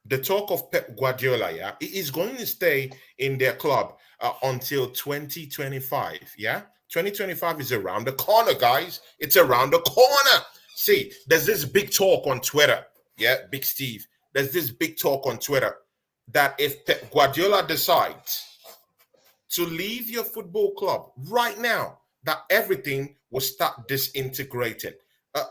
The talk of Pep Guardiola, yeah, he is going to stay in their club until 2025, yeah? 2025 is around the corner, guys. It's around the corner. See, there's this big talk on Twitter, yeah, Big Steve. There's this big talk on Twitter that if Pep Guardiola decides to leave your football club right now, that everything will start disintegrating. Uh,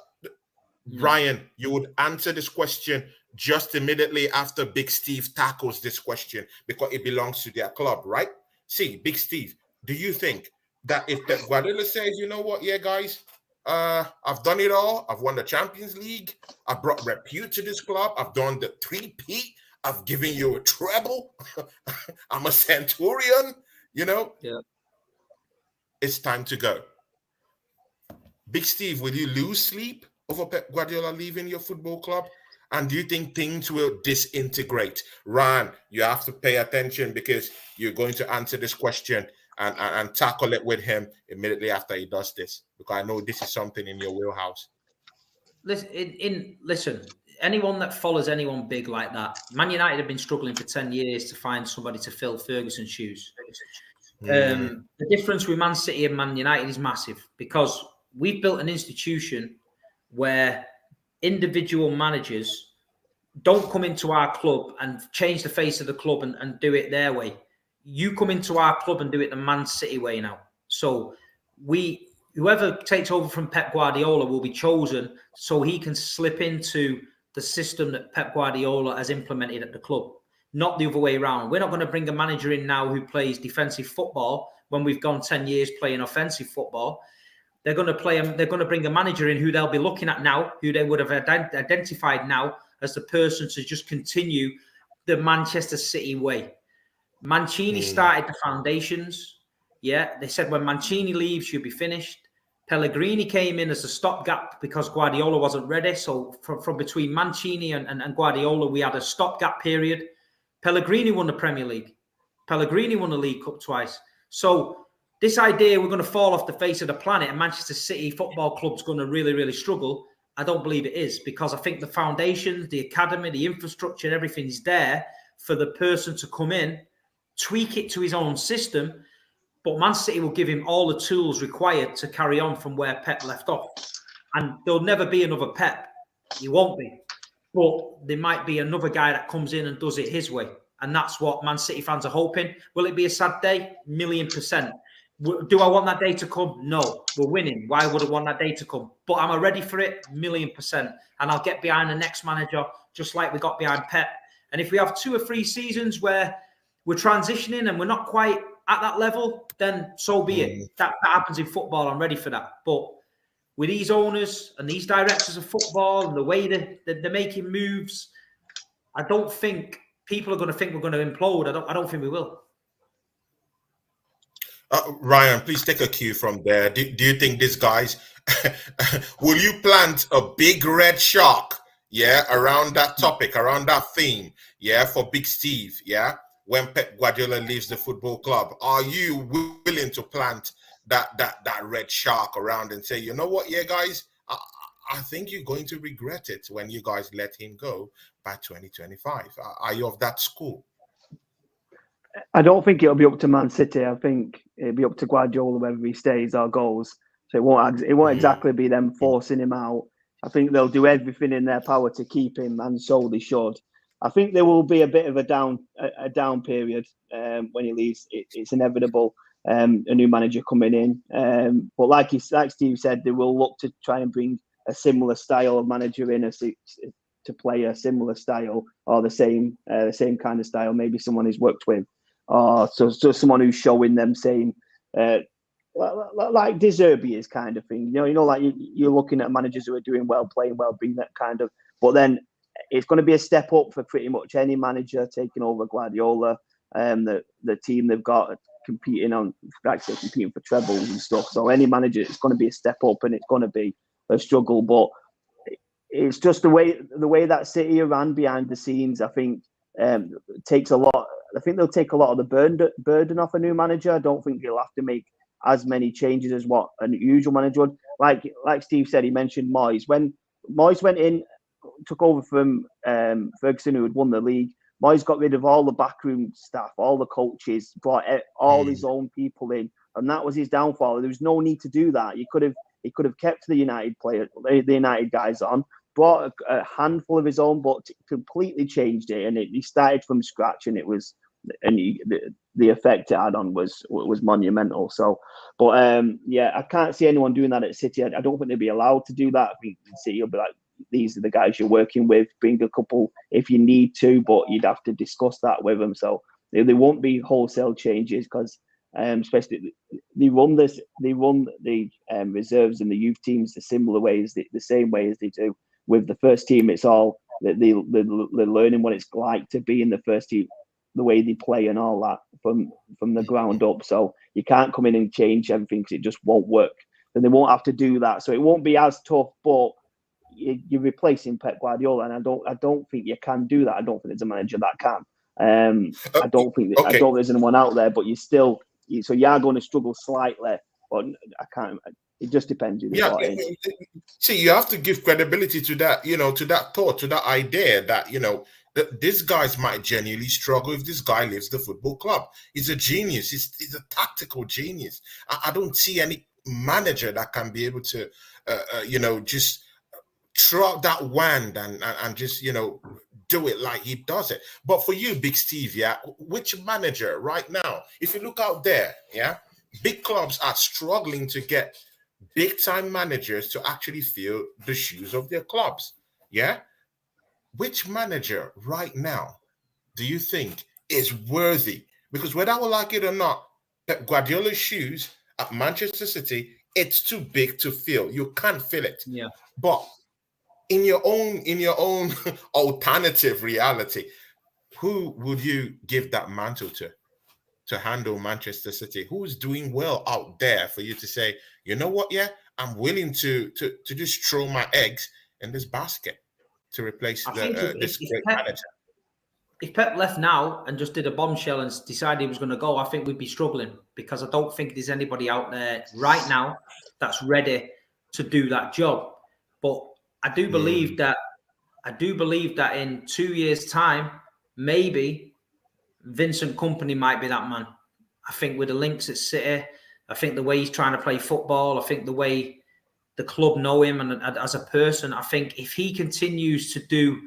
Ryan, you would answer this question just immediately after Big Steve tackles this question because it belongs to their club, right? See, Big Steve, do you think that if Pep Guardiola says, you know what, yeah, guys, I've done it all. I've won the Champions League. I brought repute to this club. I've done the three-peat. I've given you a treble. I'm a centurion. You know, Yeah. it's time to go. Big Steve, will you lose sleep over Pep Guardiola leaving your football club? And do you think things will disintegrate? Ran, you have to pay attention because you're going to answer this question and tackle it with him immediately after he does this. Because I know this is something in your wheelhouse. Listen, anyone that follows anyone big like that, Man United have been struggling for 10 years to find somebody to fill Ferguson's shoes. The difference with Man City and Man United is massive because we've built an institution where individual managers don't come into our club and change the face of the club and do it their way. You come into our club and do it the Man City way now. So whoever takes over from Pep Guardiola will be chosen so he can slip into the system that Pep Guardiola has implemented at the club, not the other way around. We're not going to bring a manager in now who plays defensive football when we've gone 10 years playing offensive football. They're going to bring a manager in who they'll be looking at now, who they would have identified now as the person to just continue the Manchester City way. Mancini started the foundations. Yeah, they said when Mancini leaves, you'll be finished. Pellegrini came in as a stopgap because Guardiola wasn't ready. So from between Mancini and Guardiola, we had a stopgap period. Pellegrini won the Premier League. Pellegrini won the League Cup twice. So this idea we're going to fall off the face of the planet and Manchester City Football Club's going to really, really struggle, I don't believe it is, because I think the foundations, the academy, the infrastructure, everything's there for the person to come in, tweak it to his own system, but Man City will give him all the tools required to carry on from where Pep left off. And there'll never be another Pep. He won't be. But there might be another guy that comes in and does it his way. And that's what Man City fans are hoping. Will it be a sad day? 1,000,000%. Do I want that day to come? No. We're winning. Why would I want that day to come? But am I ready for it? 1,000,000%. And I'll get behind the next manager, just like we got behind Pep. And if we have 2 or 3 seasons where we're transitioning and we're not quite at that level, then so be it. That happens in football. I'm ready for that. But with these owners and these directors of football and the way that they're making moves, I don't think people are going to think we're going to implode. I don't think we will. Ryan, please take a cue from there. Do you think these guys will you plant a big red shark, yeah, around that topic, around that theme, yeah, for Big Steve, yeah, when Pep Guardiola leaves the football club? Are you willing to plant that red shark around and say, you know what, yeah, guys, I think you're going to regret it when you guys let him go by 2025? Are you of that school? I don't think it'll be up to Man City. I think it'll be up to Guardiola whether he stays or goes. So it won't exactly be them forcing him out. I think they'll do everything in their power to keep him, and so they should. I think there will be a bit of a down period when he leaves. It's inevitable. A new manager coming in, but like Steve said, they will look to try and bring a similar style of manager in to play a similar style or the same kind of style. Maybe someone he's worked with. So someone who's showing them same, like De Zerbi is kind of thing. You know, like you're looking at managers who are doing well, playing well, being that kind of. But then it's going to be a step up for pretty much any manager taking over Guardiola. The team they've got competing for trebles and stuff. So any manager, it's going to be a step up, and it's going to be a struggle. But it's just the way that City are ran behind the scenes. I think takes a lot. I think they'll take a lot of the burden off a new manager. I don't think he'll have to make as many changes as what a usual manager would. Like Steve said, he mentioned Moyes. When Moyes went in, took over from Ferguson, who had won the league, Moyes got rid of all the backroom staff, all the coaches, brought all his own people in, and that was his downfall. There was no need to do that. He could have kept the United guys on, brought a handful of his own, but completely changed it, and he started from scratch, and the effect it had on was monumental. So, but I can't see anyone doing that at City. I don't think they'd be allowed to do that. I think City will be like, these are the guys you're working with. Bring a couple if you need to, but you'd have to discuss that with them. So they won't be wholesale changes because, especially they run the reserves and the youth teams the same way as they do with the first team. It's all they're learning what it's like to be in the first team, the way they play and all that from the ground up. So you can't come in and change everything because it just won't work. Then they won't have to do that. So it won't be as tough, but you're replacing Pep Guardiola, and I don't think you can do that. I don't think there's a manager that can. I don't think there's anyone out there, but so you are going to struggle slightly, but I can't. It just depends. See, you have to give credibility to that, to that thought, to that idea that, that these guys might genuinely struggle if this guy leaves the football club. He's a genius. He's a tactical genius. I don't see any manager that can be able to, just throw out that wand and just, do it like he does it. But for you, Big Steve, which manager right now, if you look out there, big clubs are struggling to get big-time managers to actually fill the shoes of their clubs, Which manager right now do you think is worthy? Because whether I will like it or not, Pep Guardiola's shoes at Manchester City, it's too big to fill. You can't fill it. Yeah. But in your own alternative reality, who would you give that mantle to handle Manchester City? Who's doing well out there for you to say, you know what, I'm willing to just throw my eggs in this basket to replace this great manager? If Pep left now and just did a bombshell and decided he was going to go, I think we'd be struggling, because I don't think there's anybody out there right now that's ready to do that job. But I do believe that in 2 years' time, maybe Vincent Kompany might be that man. I think with the links at City, I think the way he's trying to play football, I think the way the club know him and as a person, I think if he continues to do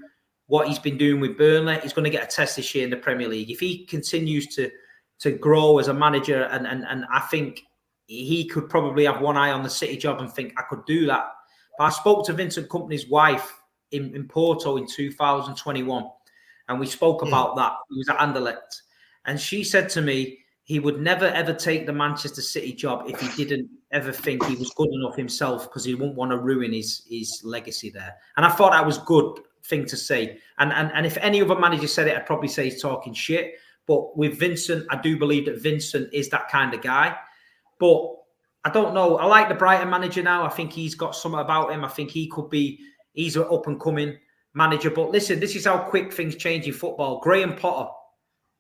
what he's been doing with Burnley, he's going to get a test this year in the Premier League. If he continues to grow as a manager, and I think he could probably have one eye on the City job and think, I could do that. But I spoke to Vincent Kompany's wife in Porto in 2021, and we spoke about that. He was at Anderlecht, and she said to me he would never, ever take the Manchester City job if he didn't ever think he was good enough himself, because he wouldn't want to ruin his legacy there. And I thought that was a good thing to say. And if any other manager said it, I'd probably say he's talking shit. But with Vincent, I do believe that Vincent is that kind of guy. But I don't know. I like the Brighton manager now. I think he's got something about him. I think he's an up-and-coming manager. But listen, this is how quick things change in football. Graham Potter,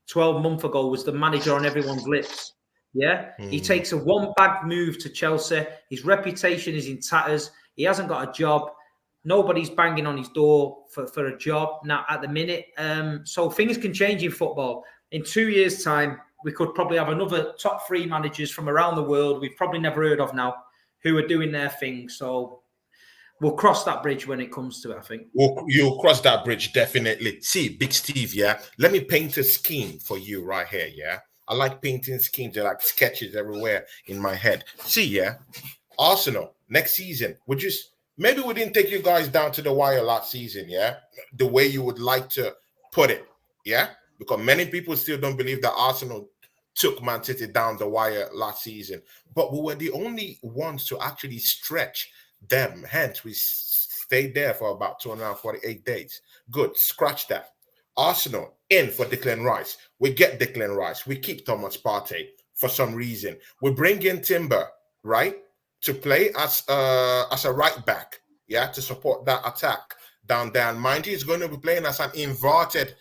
12 months ago, was the manager on everyone's lips. He takes a one-bag move to Chelsea. His reputation is in tatters. He hasn't got a job. Nobody's banging on his door for a job now at the minute. So things can change in football. In 2 years' time, we could probably have another top 3 managers from around the world we've probably never heard of now who are doing their thing. So we'll cross that bridge when it comes to it, I think. You'll cross that bridge, definitely. See, Big Steve, let me paint a scheme for you right here, I like painting schemes. They're like sketches everywhere in my head. See, Arsenal, next season, maybe we didn't take you guys down to the wire last season, the way you would like to put it, because many people still don't believe that Arsenal took Man City down the wire last season, but we were the only ones to actually stretch them. Hence, we stayed there for about 248 days. Good, scratch that. Arsenal in for Declan Rice. We get Declan Rice. We keep Thomas Partey for some reason. We bring in Timber, right, to play as a right back, to support that attack down there. And mind you, he's going to be playing as an inverted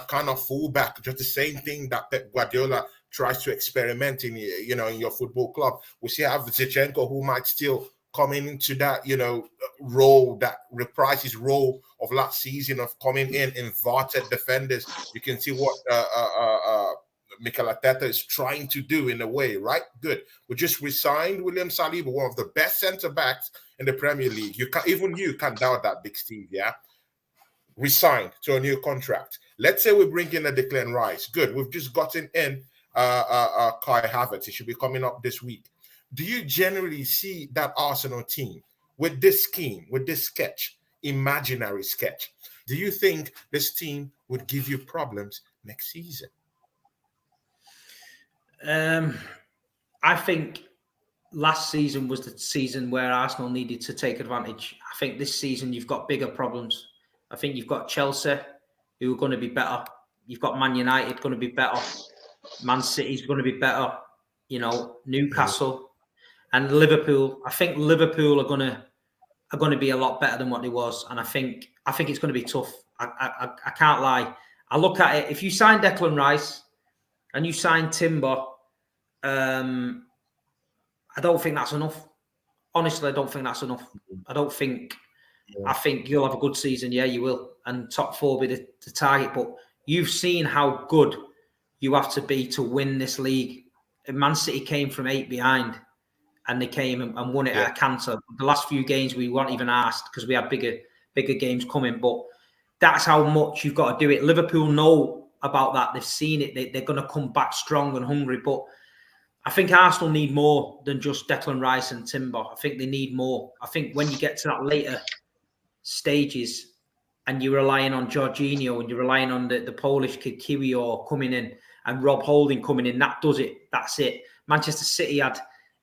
kind of fullback, just the same thing that Pep Guardiola tries to experiment in in your football club. We see have Zichenko, who might still coming into that role, that reprise his role of last season of coming in inverted defenders. You can see what Mikel Arteta is trying to do in a way, right? Good. We just resigned William Saliba, one of the best centre backs in the Premier League. You can't doubt that, Big Steve. Yeah, resigned to a new contract. Let's say we bring in a Declan Rice. Good. We've just gotten in Kai Havertz. He should be coming up this week. Do you generally see that Arsenal team with this scheme, with this sketch, imaginary sketch? Do you think this team would give you problems next season? I think last season was the season where Arsenal needed to take advantage. I think this season you've got bigger problems. I think you've got Chelsea, who are going to be better. You've got Man United going to be better. Man City's going to be better. Newcastle and Liverpool. I think Liverpool are going to be a lot better than what they was, and I think it's going to be tough. I can't lie. I look at it. If you sign Declan Rice and you sign Timber, I don't think that's enough. Honestly, I don't think that's enough. I think you'll have a good season. Yeah, you will. And top 4 will be the target. But you've seen how good you have to be to win this league. Man City came from 8 behind and they came and won it at a canter. The last few games we weren't even asked because we had bigger games coming. But that's how much you've got to do it. Liverpool know about that. They've seen it. They're going to come back strong and hungry. But I think Arsenal need more than just Declan Rice and Timber. I think they need more. I think when you get to that later stages and you're relying on Jorginho and you're relying on the Polish kid Kiwior coming in and Rob Holding coming in, that does it. That's it. Manchester City had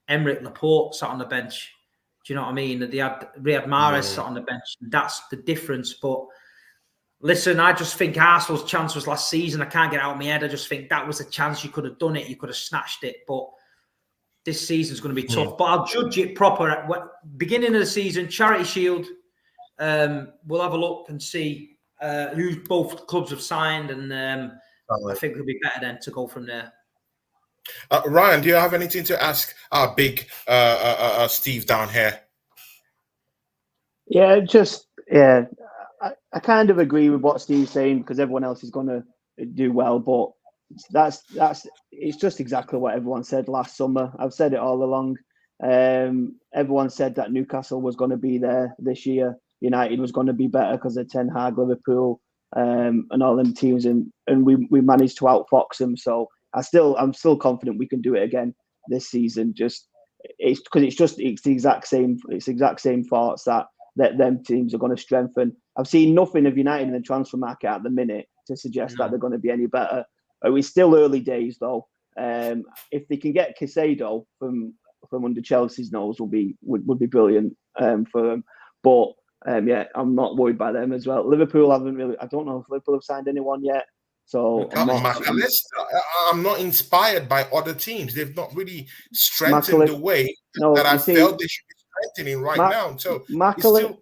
Emerick Laporte sat on the bench. Do you know what I mean? They had Riyad Mahrez sat on the bench. That's the difference. But listen, I just think Arsenal's chance was last season. I can't get it out of my head. I just think that was a chance. You could have done it. You could have snatched it. But this season's going to be tough. But I'll judge it proper at beginning of the season, Charity Shield. We'll have a look and see who both clubs have signed. And I think it'll be better then to go from there. Ryan, do you have anything to ask our big Steve down here? Yeah, I kind of agree with what Steve's saying because everyone else is going to do well, but it's just exactly what everyone said last summer. I've said it all along. Everyone said that Newcastle was going to be there this year. United was going to be better because of Ten Hag, Liverpool, and all them teams, and we managed to outfox them. So I'm still confident we can do it again this season. It's the exact same thoughts that them teams are going to strengthen. I've seen nothing of United in the transfer market at the minute to suggest that they're going to be any better. It's still early days though. If they can get Caicedo from under Chelsea's nose, would be brilliant for them. But I'm not worried by them as well. Liverpool haven't really. I don't know if Liverpool have signed anyone yet. So I'm not inspired by other teams. They've not really strengthened the way that I felt they should be strengthening right now. So McAllister,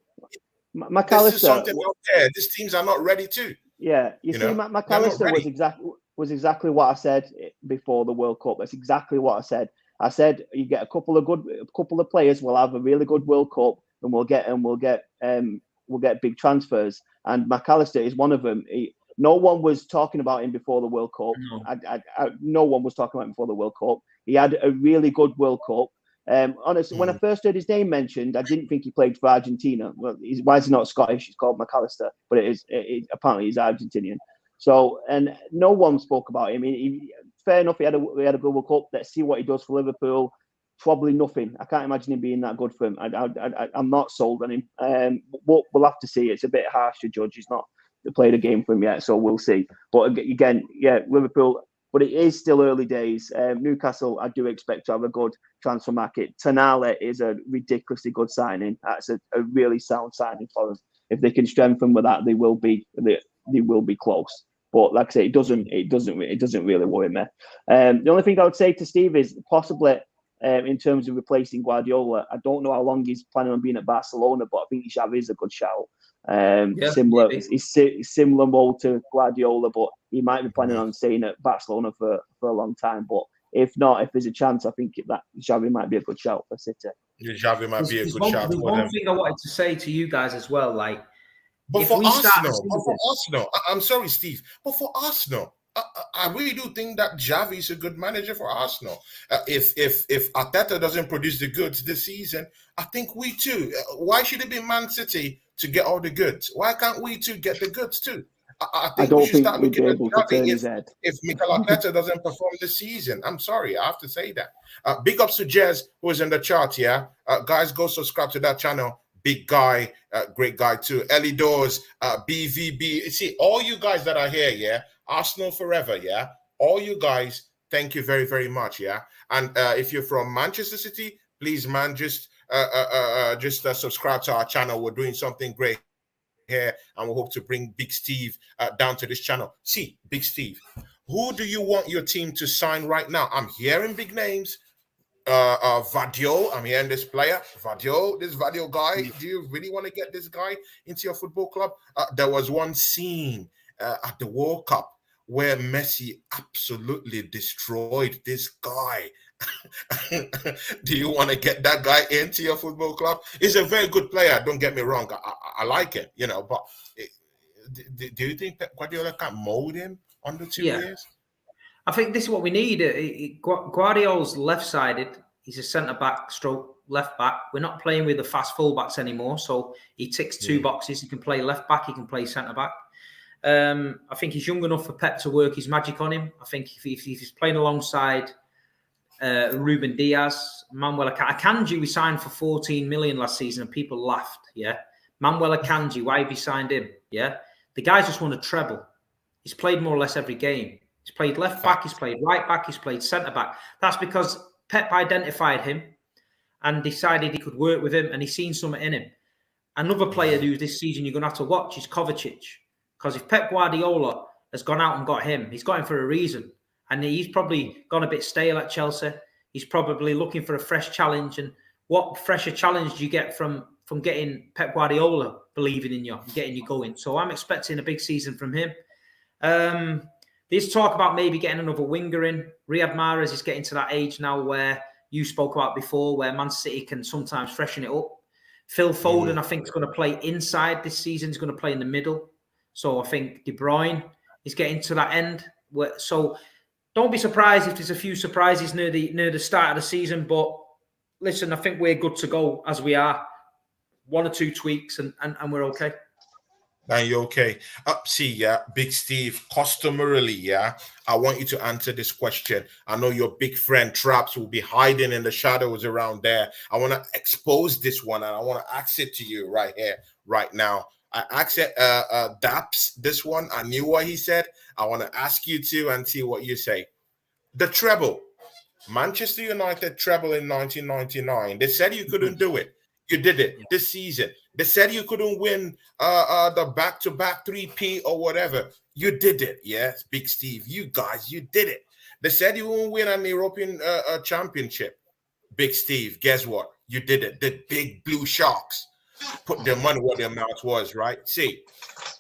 this is something out there. These teams are not ready to. Yeah, McAllister was exactly what I said before the World Cup. That's exactly what I said. I said you get a couple of players. We'll have a really good World Cup, and we'll get big transfers. And McAllister is one of them. No one was talking about him before the World Cup. No. No one was talking about him before the World Cup. He had a really good World Cup. Honestly, when I first heard his name mentioned, I didn't think he played for Argentina. Well, why is he not Scottish? He's called McAllister, but apparently he's Argentinian. So, and no one spoke about him. Fair enough, he had a good World Cup. Let's see what he does for Liverpool. Probably nothing. I can't imagine him being that good for him. I'm not sold on him. We'll have to see. It's a bit harsh to judge. He's not played a game for him yet, so we'll see. But again, Liverpool. But it is still early days. Newcastle, I do expect to have a good transfer market. Tonali is a ridiculously good signing. That's a really sound signing for them. If they can strengthen with that, they will be close. But like I say, it doesn't really worry me. The only thing I would say to Steve is possibly in terms of replacing Guardiola. I don't know how long he's planning on being at Barcelona, but I think Xavi is a good shout. Similar mold to Guardiola, but he might be planning on staying at Barcelona for a long time. But if not, if there's a chance, I think that Xavi might be a good shout for City. Xavi might be a good shout. There's one thing I wanted to say to you guys as well, like, but for Arsenal, I'm sorry, Steve, but for Arsenal, I really do think that Xavi is a good manager for Arsenal. If Arteta doesn't produce the goods this season, I think we too. Why should it be Man City to get all the goods? Why can't we too get the goods too? I think we should start looking at Xavi if Mikel Arteta doesn't perform this season. I'm sorry, I have to say that. Big ups to Jez, who is in the chat, yeah? Guys, go subscribe to that channel. Big guy, great guy too. Ellie Dawes, BVB. See, all you guys that are here, yeah? Arsenal forever, yeah? All you guys, thank you very, very much, yeah? And if you're from Manchester City, please, man, just subscribe to our channel. We're doing something great here, and we hope to bring Big Steve down to this channel. See, Big Steve, who do you want your team to sign right now? I'm hearing big names. Vadio, I'm hearing this player, this Vadio guy. Do you really want to get this guy into your football club? There was one scene at the World Cup where Messi absolutely destroyed this guy. Do you want to get that guy into your football club? He's a very good player, don't get me wrong. I like it, you know, but do you think that Guardiola can mold him under 2 years? I think this is what we need. Guardiola's left-sided. He's a centre-back stroke left-back. We're not playing with the fast full-backs anymore, so he ticks two boxes. He can play left-back, he can play centre-back. I think he's young enough for Pep to work his magic on him. I think if he's playing alongside Ruben Diaz, Manuel Akanji, we signed for 14 million last season, and people laughed, yeah? Manuel Akanji, why have you signed him, yeah? The guy's just won a treble. He's played more or less every game. He's played left back, he's played right back, he's played centre back. That's because Pep identified him and decided he could work with him, and he's seen something in him. Another player who this season you're going to have to watch is Kovacic, because if Pep Guardiola has gone out and got him, he's got him for a reason. And he's probably gone a bit stale at Chelsea. He's probably looking for a fresh challenge. And what fresher challenge do you get from getting Pep Guardiola believing in you and getting you going? So I'm expecting a big season from him. There's talk about maybe getting another winger in. Riyad Mahrez is getting to that age now where you spoke about before, where Man City can sometimes freshen it up. Phil Foden, I think, is going to play inside this season. He's going to play in the middle. So I think De Bruyne is getting to that end. So don't be surprised if there's a few surprises near the start of the season. But listen, I think we're good to go as we are. One or two tweaks and we're okay. And you're okay. Big Steve, customarily, I want you to answer this question. I know your big friend Traps will be hiding in the shadows around there. I want to expose this one, and I want to ask it to you right here, right now. I asked Daps this one. I knew what he said. I want to ask you too and see what you say. The treble. Manchester United treble in 1999. They said you couldn't do it. You did it this season. They said you couldn't win the back-to-back 3P or whatever. You did it, yes, Big Steve. You guys, you did it. They said you won't win an European championship. Big Steve, guess what? You did it. The big blue sharks put their money where their mouth was, right? See,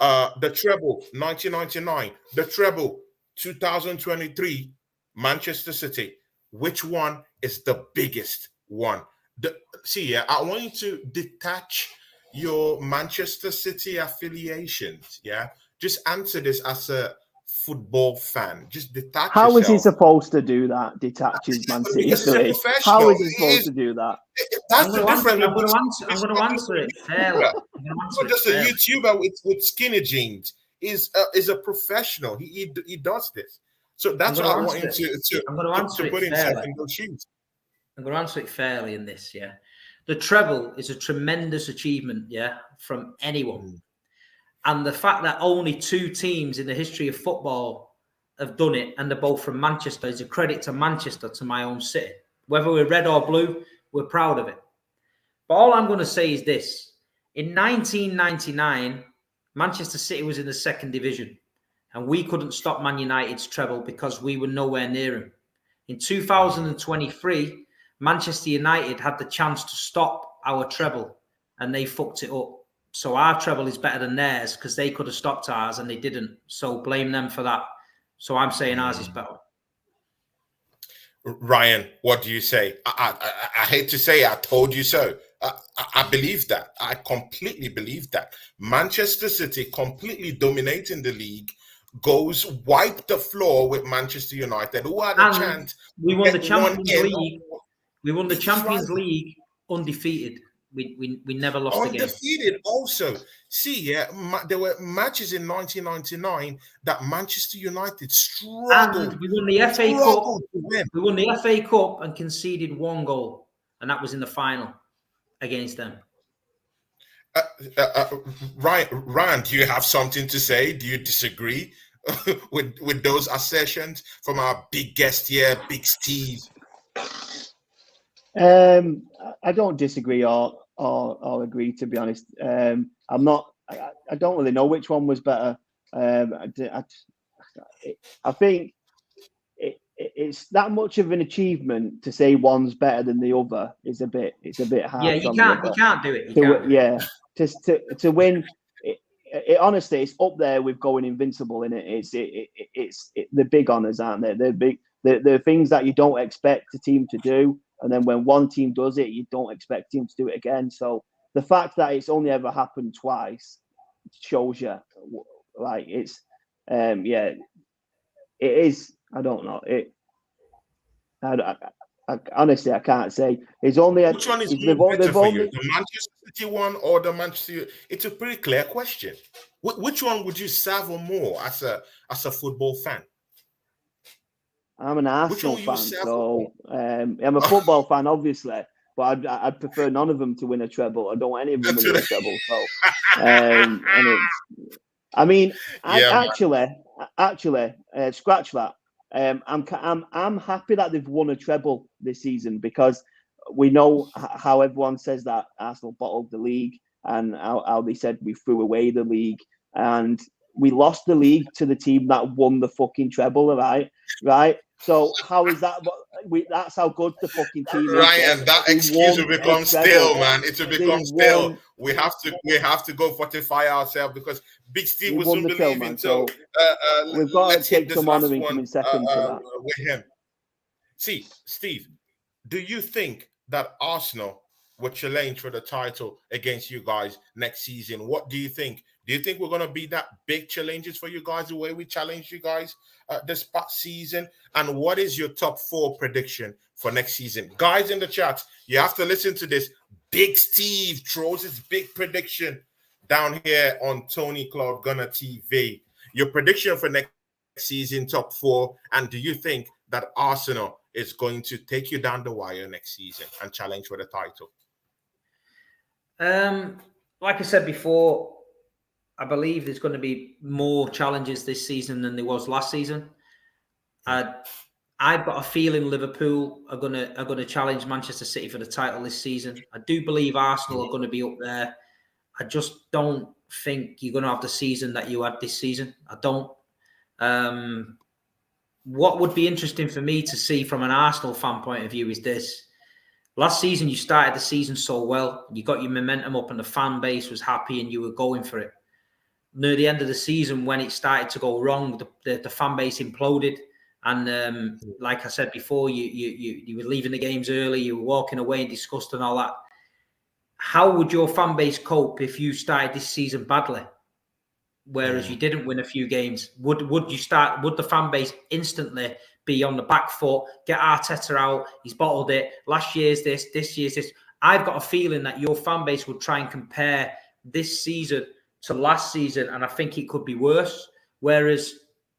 the treble, 1999. The treble, 2023, Manchester City. Which one is the biggest one? I want you to detach your Manchester City affiliations. Yeah, just answer this as a football fan. Just detach. How is he supposed to do that? Detach his Man City. How is he supposed to do that? That's the difference. I'm going to answer it fairly. Not just a YouTuber with skinny jeans. Is a professional. He does this. So that's what I want him to put himself in those shoes. I'm going to answer it fairly in this, yeah. The treble is a tremendous achievement, yeah, from anyone. And the fact that only two teams in the history of football have done it, and they're both from Manchester, is a credit to Manchester, to my own city. Whether we're red or blue, we're proud of it. But all I'm going to say is this. In 1999, Manchester City was in the second division, and we couldn't stop Man United's treble because we were nowhere near him. In 2023, Manchester United had the chance to stop our treble and they fucked it up. So our treble is better than theirs because they could have stopped ours and they didn't. So blame them for that. So I'm saying ours is better. Ryan, what do you say? I hate to say I told you so. I believe that. I completely believe that. Manchester City completely dominating the league goes wipe the floor with Manchester United, who had a chance. We won the Champions League. We won the Champions League undefeated. We never lost a game. Undefeated also. See, yeah, there were matches in 1999 that Manchester United struggled. And we won the FA Cup. We won the FA Cup and conceded 1 goal. And that was in the final against them. Ryan, do you have something to say? Do you disagree with those assertions from our big guest here, Big Steve? I don't disagree or agree, to be honest. I'm not. I don't really know which one was better. I think it's that much of an achievement to say one's better than the other is a bit. It's a bit hard. Yeah, you can't do it. Yeah, to win. Honestly, it's up there with going invincible in it. It's the big honors, aren't they? They're big. The things that you don't expect a team to do, and then when one team does it, you don't expect him to do it again. So the fact that it's only ever happened twice shows you, like it's, it is. I don't know it. I honestly, I can't say. It's only which one is more better for you, the Manchester City one or the Manchester? It's a pretty clear question. Which one would you savor more as a football fan? I'm an Arsenal fan, so I'm a football fan, obviously. But I'd prefer none of them to win a treble. I don't want any of them to win a treble. So, actually, scratch that. I'm happy that they've won a treble this season because we know how everyone says that Arsenal bottled the league and how they said we threw away the league and we lost the league to the team that won the fucking treble, right? So how is that? That's how good the fucking team is. Ryan, that excuse will become stale, man. It will become stale. We have to go fortify ourselves because Big Steve was unbelieving. So we've got to take some honouring coming second for that. With him. See, Steve, do you think that Arsenal will challenge for the title against you guys next season? What do you think? Do you think we're going to be that big challenges for you guys the way we challenge you guys this past season? And what is your top 4 prediction for next season? Guys in the chat, you have to listen to this. Big Steve throws his big prediction down here on Tony Cloud Gunner TV. Your prediction for next season, top 4. And do you think that Arsenal is going to take you down the wire next season and challenge for the title? Like I said before, I believe there's going to be more challenges this season than there was last season. I've got a feeling Liverpool are going to challenge Manchester City for the title this season. I do believe Arsenal are going to be up there. I just don't think you're going to have the season that you had this season. I don't. What would be interesting for me to see from an Arsenal fan point of view is this. Last season, you started the season so well. You got your momentum up and the fan base was happy and you were going for it. Near the end of the season, when it started to go wrong, the fan base imploded. And like I said before, you were leaving the games early, you were walking away in disgust and all that. How would your fan base cope if you started this season badly, whereas you didn't win a few games? Would the fan base instantly be on the back foot, get Arteta out, he's bottled it, last year's this year's this? I've got a feeling that your fan base would try and compare this season to last season, and I think it could be worse. Whereas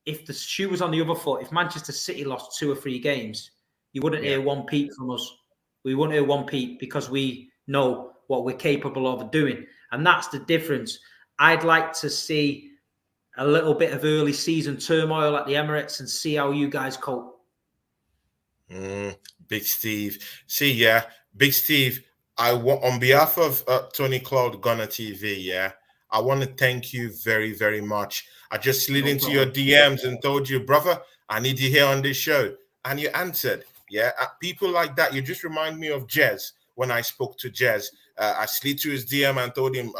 if the shoe was on the other foot, if Manchester City lost 2 or 3 games, you wouldn't hear one peep from us. We wouldn't hear one peep because we know what we're capable of doing. And that's the difference. I'd like to see a little bit of early season turmoil at the Emirates and see how you guys cope. Big Steve. Big Steve, on behalf of Tony Cloud Gunner TV, I want to thank you very, very much. I just slid into your DMs and told you, brother, I need you here on this show. And you answered. Yeah, people like that. You just remind me of Jez when I spoke to Jez. I slid to his DM and told him,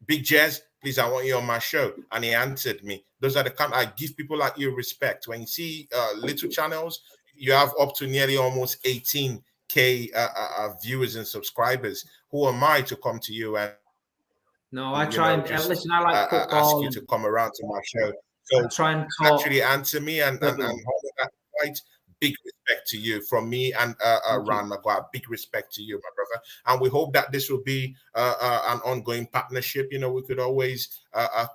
Big Jez, please, I want you on my show. And he answered me. Those are the kind I give people like you respect. When you see little channels, you have up to nearly almost 18K viewers and subscribers. Who am I to come to you and No, I try and just listen. I like ask football. you to come around to my show? I So try and actually talk answer me and to everyone. quite big respect to you from me and Ron Maguire. Big respect to you, my brother. And we hope that this will be an ongoing partnership. We could always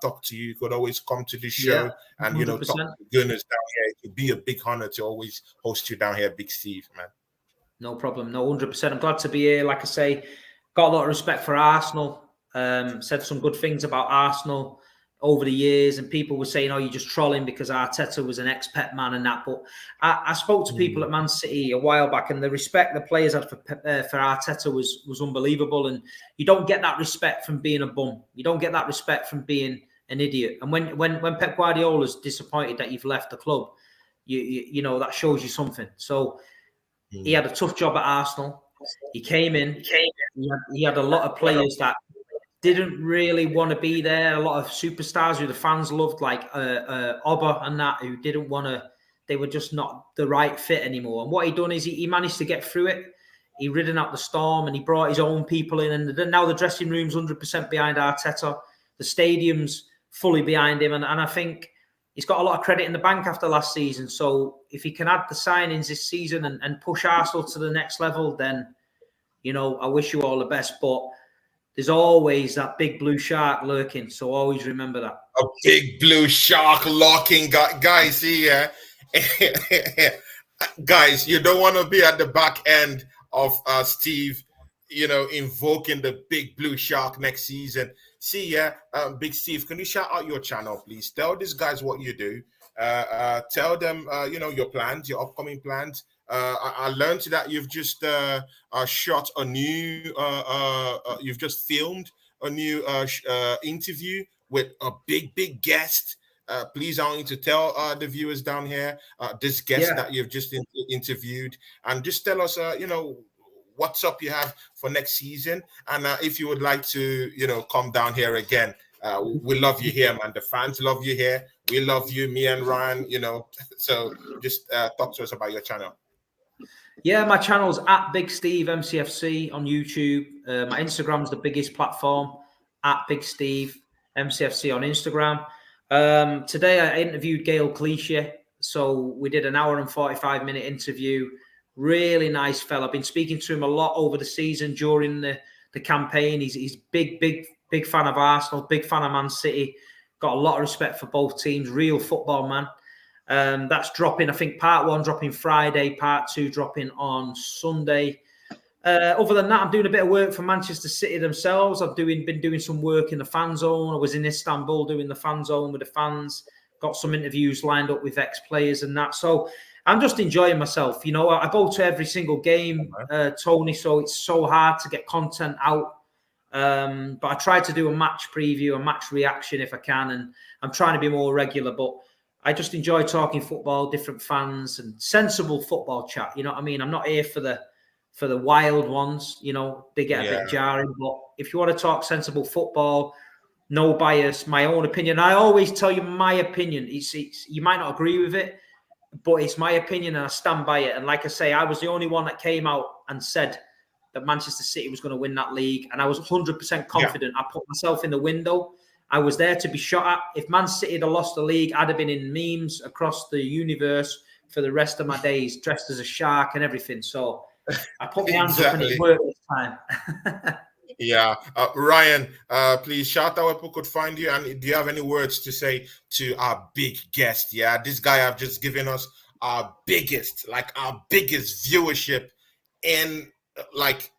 talk to you. You could always come to this show and, 100%. talk to Gunners down here. It would be a big honor to always host you down here, Big Steve, man. No problem. No, 100%. I'm glad to be here. Like I say, got a lot of respect for Arsenal. Said some good things about Arsenal over the years, and people were saying, "Oh, you're just trolling because Arteta was an ex-Pep man and that." But I spoke to people at Man City a while back, and the respect the players had for Arteta was unbelievable. And you don't get that respect from being a bum. You don't get that respect from being an idiot. And when Pep Guardiola's disappointed that you've left the club, you know that shows you something. So he had a tough job at Arsenal. He came in. He had a lot of players that didn't really want to be there. A lot of superstars who the fans loved, like Oba and that, who didn't want to. They were just not the right fit anymore. And what he done is he managed to get through it. He ridden out the storm and he brought his own people in. And now the dressing room's 100% behind Arteta. The stadium's fully behind him. And I think he's got a lot of credit in the bank after last season. So if he can add the signings this season and push Arsenal to the next level, then, I wish you all the best. But there's always that big blue shark lurking. So always remember that. A big blue shark lurking, guys. Here, guys, you don't want to be at the back end of Steve, invoking the big blue shark next season. Big Steve, can you shout out your channel, please? Tell these guys what you do. Tell them, your plans, your upcoming plans. I learned that you've just shot a new, you've just filmed a new interview with a big guest. Please, I want you to tell the viewers down here this guest that you've just interviewed, and just tell us, what's up you have for next season, and if you would like to, come down here again. We love you here, man. The fans love you here. We love you, me and Ryan. So just talk to us about your channel. Yeah, my channel's at Big Steve MCFC on YouTube. My Instagram's the biggest platform, at Big Steve MCFC on Instagram. Today I interviewed Gael Clichy. So we did an hour and 45-minute interview. Really nice fella. I've been speaking to him a lot over the season during the campaign. He's big fan of Arsenal, big fan of Man City. Got a lot of respect for both teams. Real football man. That's dropping, I think part 1 dropping Friday, part 2 dropping on Sunday. Other than that, I'm doing a bit of work for Manchester City themselves. I've been doing some work in the fan zone. I was in Istanbul doing the fan zone with the fans. Got some interviews lined up with ex-players and that. So I'm just enjoying myself. I go to every single game, Tony, so it's so hard to get content out. But I try to do a match preview, a match reaction if I can, and I'm trying to be more regular. But I just enjoy talking football, different fans, and sensible football chat. You know what I mean? I'm not here for the wild ones. They get a bit jarring. But if you want to talk sensible football, no bias, my own opinion. I always tell you my opinion. It's you might not agree with it, but it's my opinion and I stand by it. And like I say, I was the only one that came out and said that Manchester City was going to win that league. And I was 100% confident. I put myself in the window. I was there to be shot at. If Man City had lost the league, I'd have been in memes across the universe for the rest of my days, dressed as a shark and everything. So I put my hands up and it worked this time. Yeah. Ryan, please shout out where people could find you. And do you have any words to say to our big guest? Yeah, this guy have just given us our biggest viewership in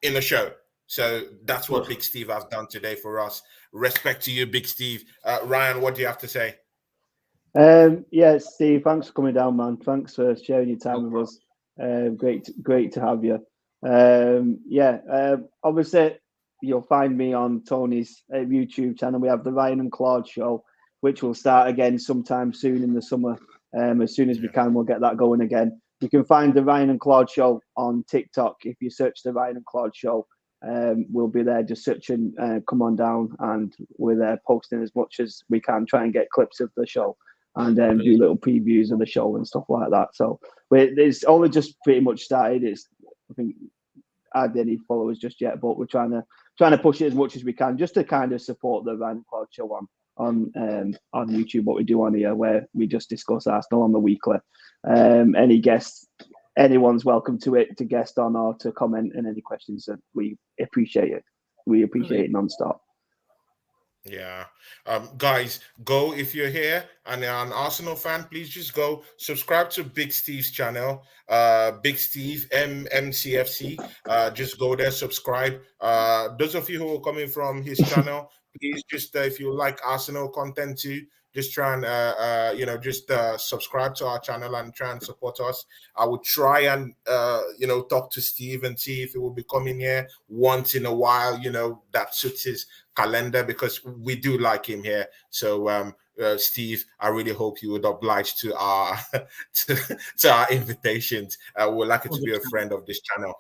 the show. So that's what Big Steve has done today for us. Respect to you, Big Steve. Ryan, what do you have to say? Steve, thanks for coming down, man. Thanks for sharing your time with us. Great to have you. Obviously, you'll find me on Tony's YouTube channel. We have the Ryan and Claude show, which will start again sometime soon in the summer. As soon as we can, we'll get that going again. You can find the Ryan and Claude Show on TikTok. If you search the Ryan and Claude Show, we'll be there. Just search and come on down, and we're there posting as much as we can. Try and get clips of the show and do little previews of the show and stuff like that. So it's only just pretty much started. I think I didn't need followers just yet, but we're trying to push it as much as we can, just to kind of support the Ryan and Claude Show on YouTube. What we do on here, where we just discuss Arsenal on the weekly. Any guests, anyone's welcome to it, to guest on or to comment, and any questions that we appreciate it. We appreciate it non-stop. Yeah. Guys, go if you're here and you're an Arsenal fan, please just go subscribe to Big Steve's channel. Big Steve MCFC. Just go there, subscribe. Those of you who are coming from his channel, please just if you like Arsenal content too, just try and subscribe to our channel and try and support us. I would try and talk to Steve and see if he will be coming here once in a while, that suits his calendar, because we do like him here. So Steve, I really hope you would oblige to our to our invitations. We're lucky to be a friend of this channel.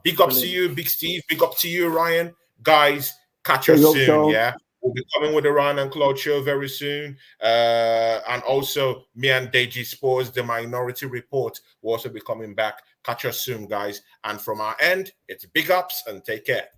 Big ups to you, Big Steve. Big up to you, Ryan. Guys, catch us soon. Yeah, we'll be coming with the Ryan and Claude Show very soon. And also, me and Deji Sports, the Minority Report, will also be coming back. Catch us soon, guys. And from our end, it's big ups and take care.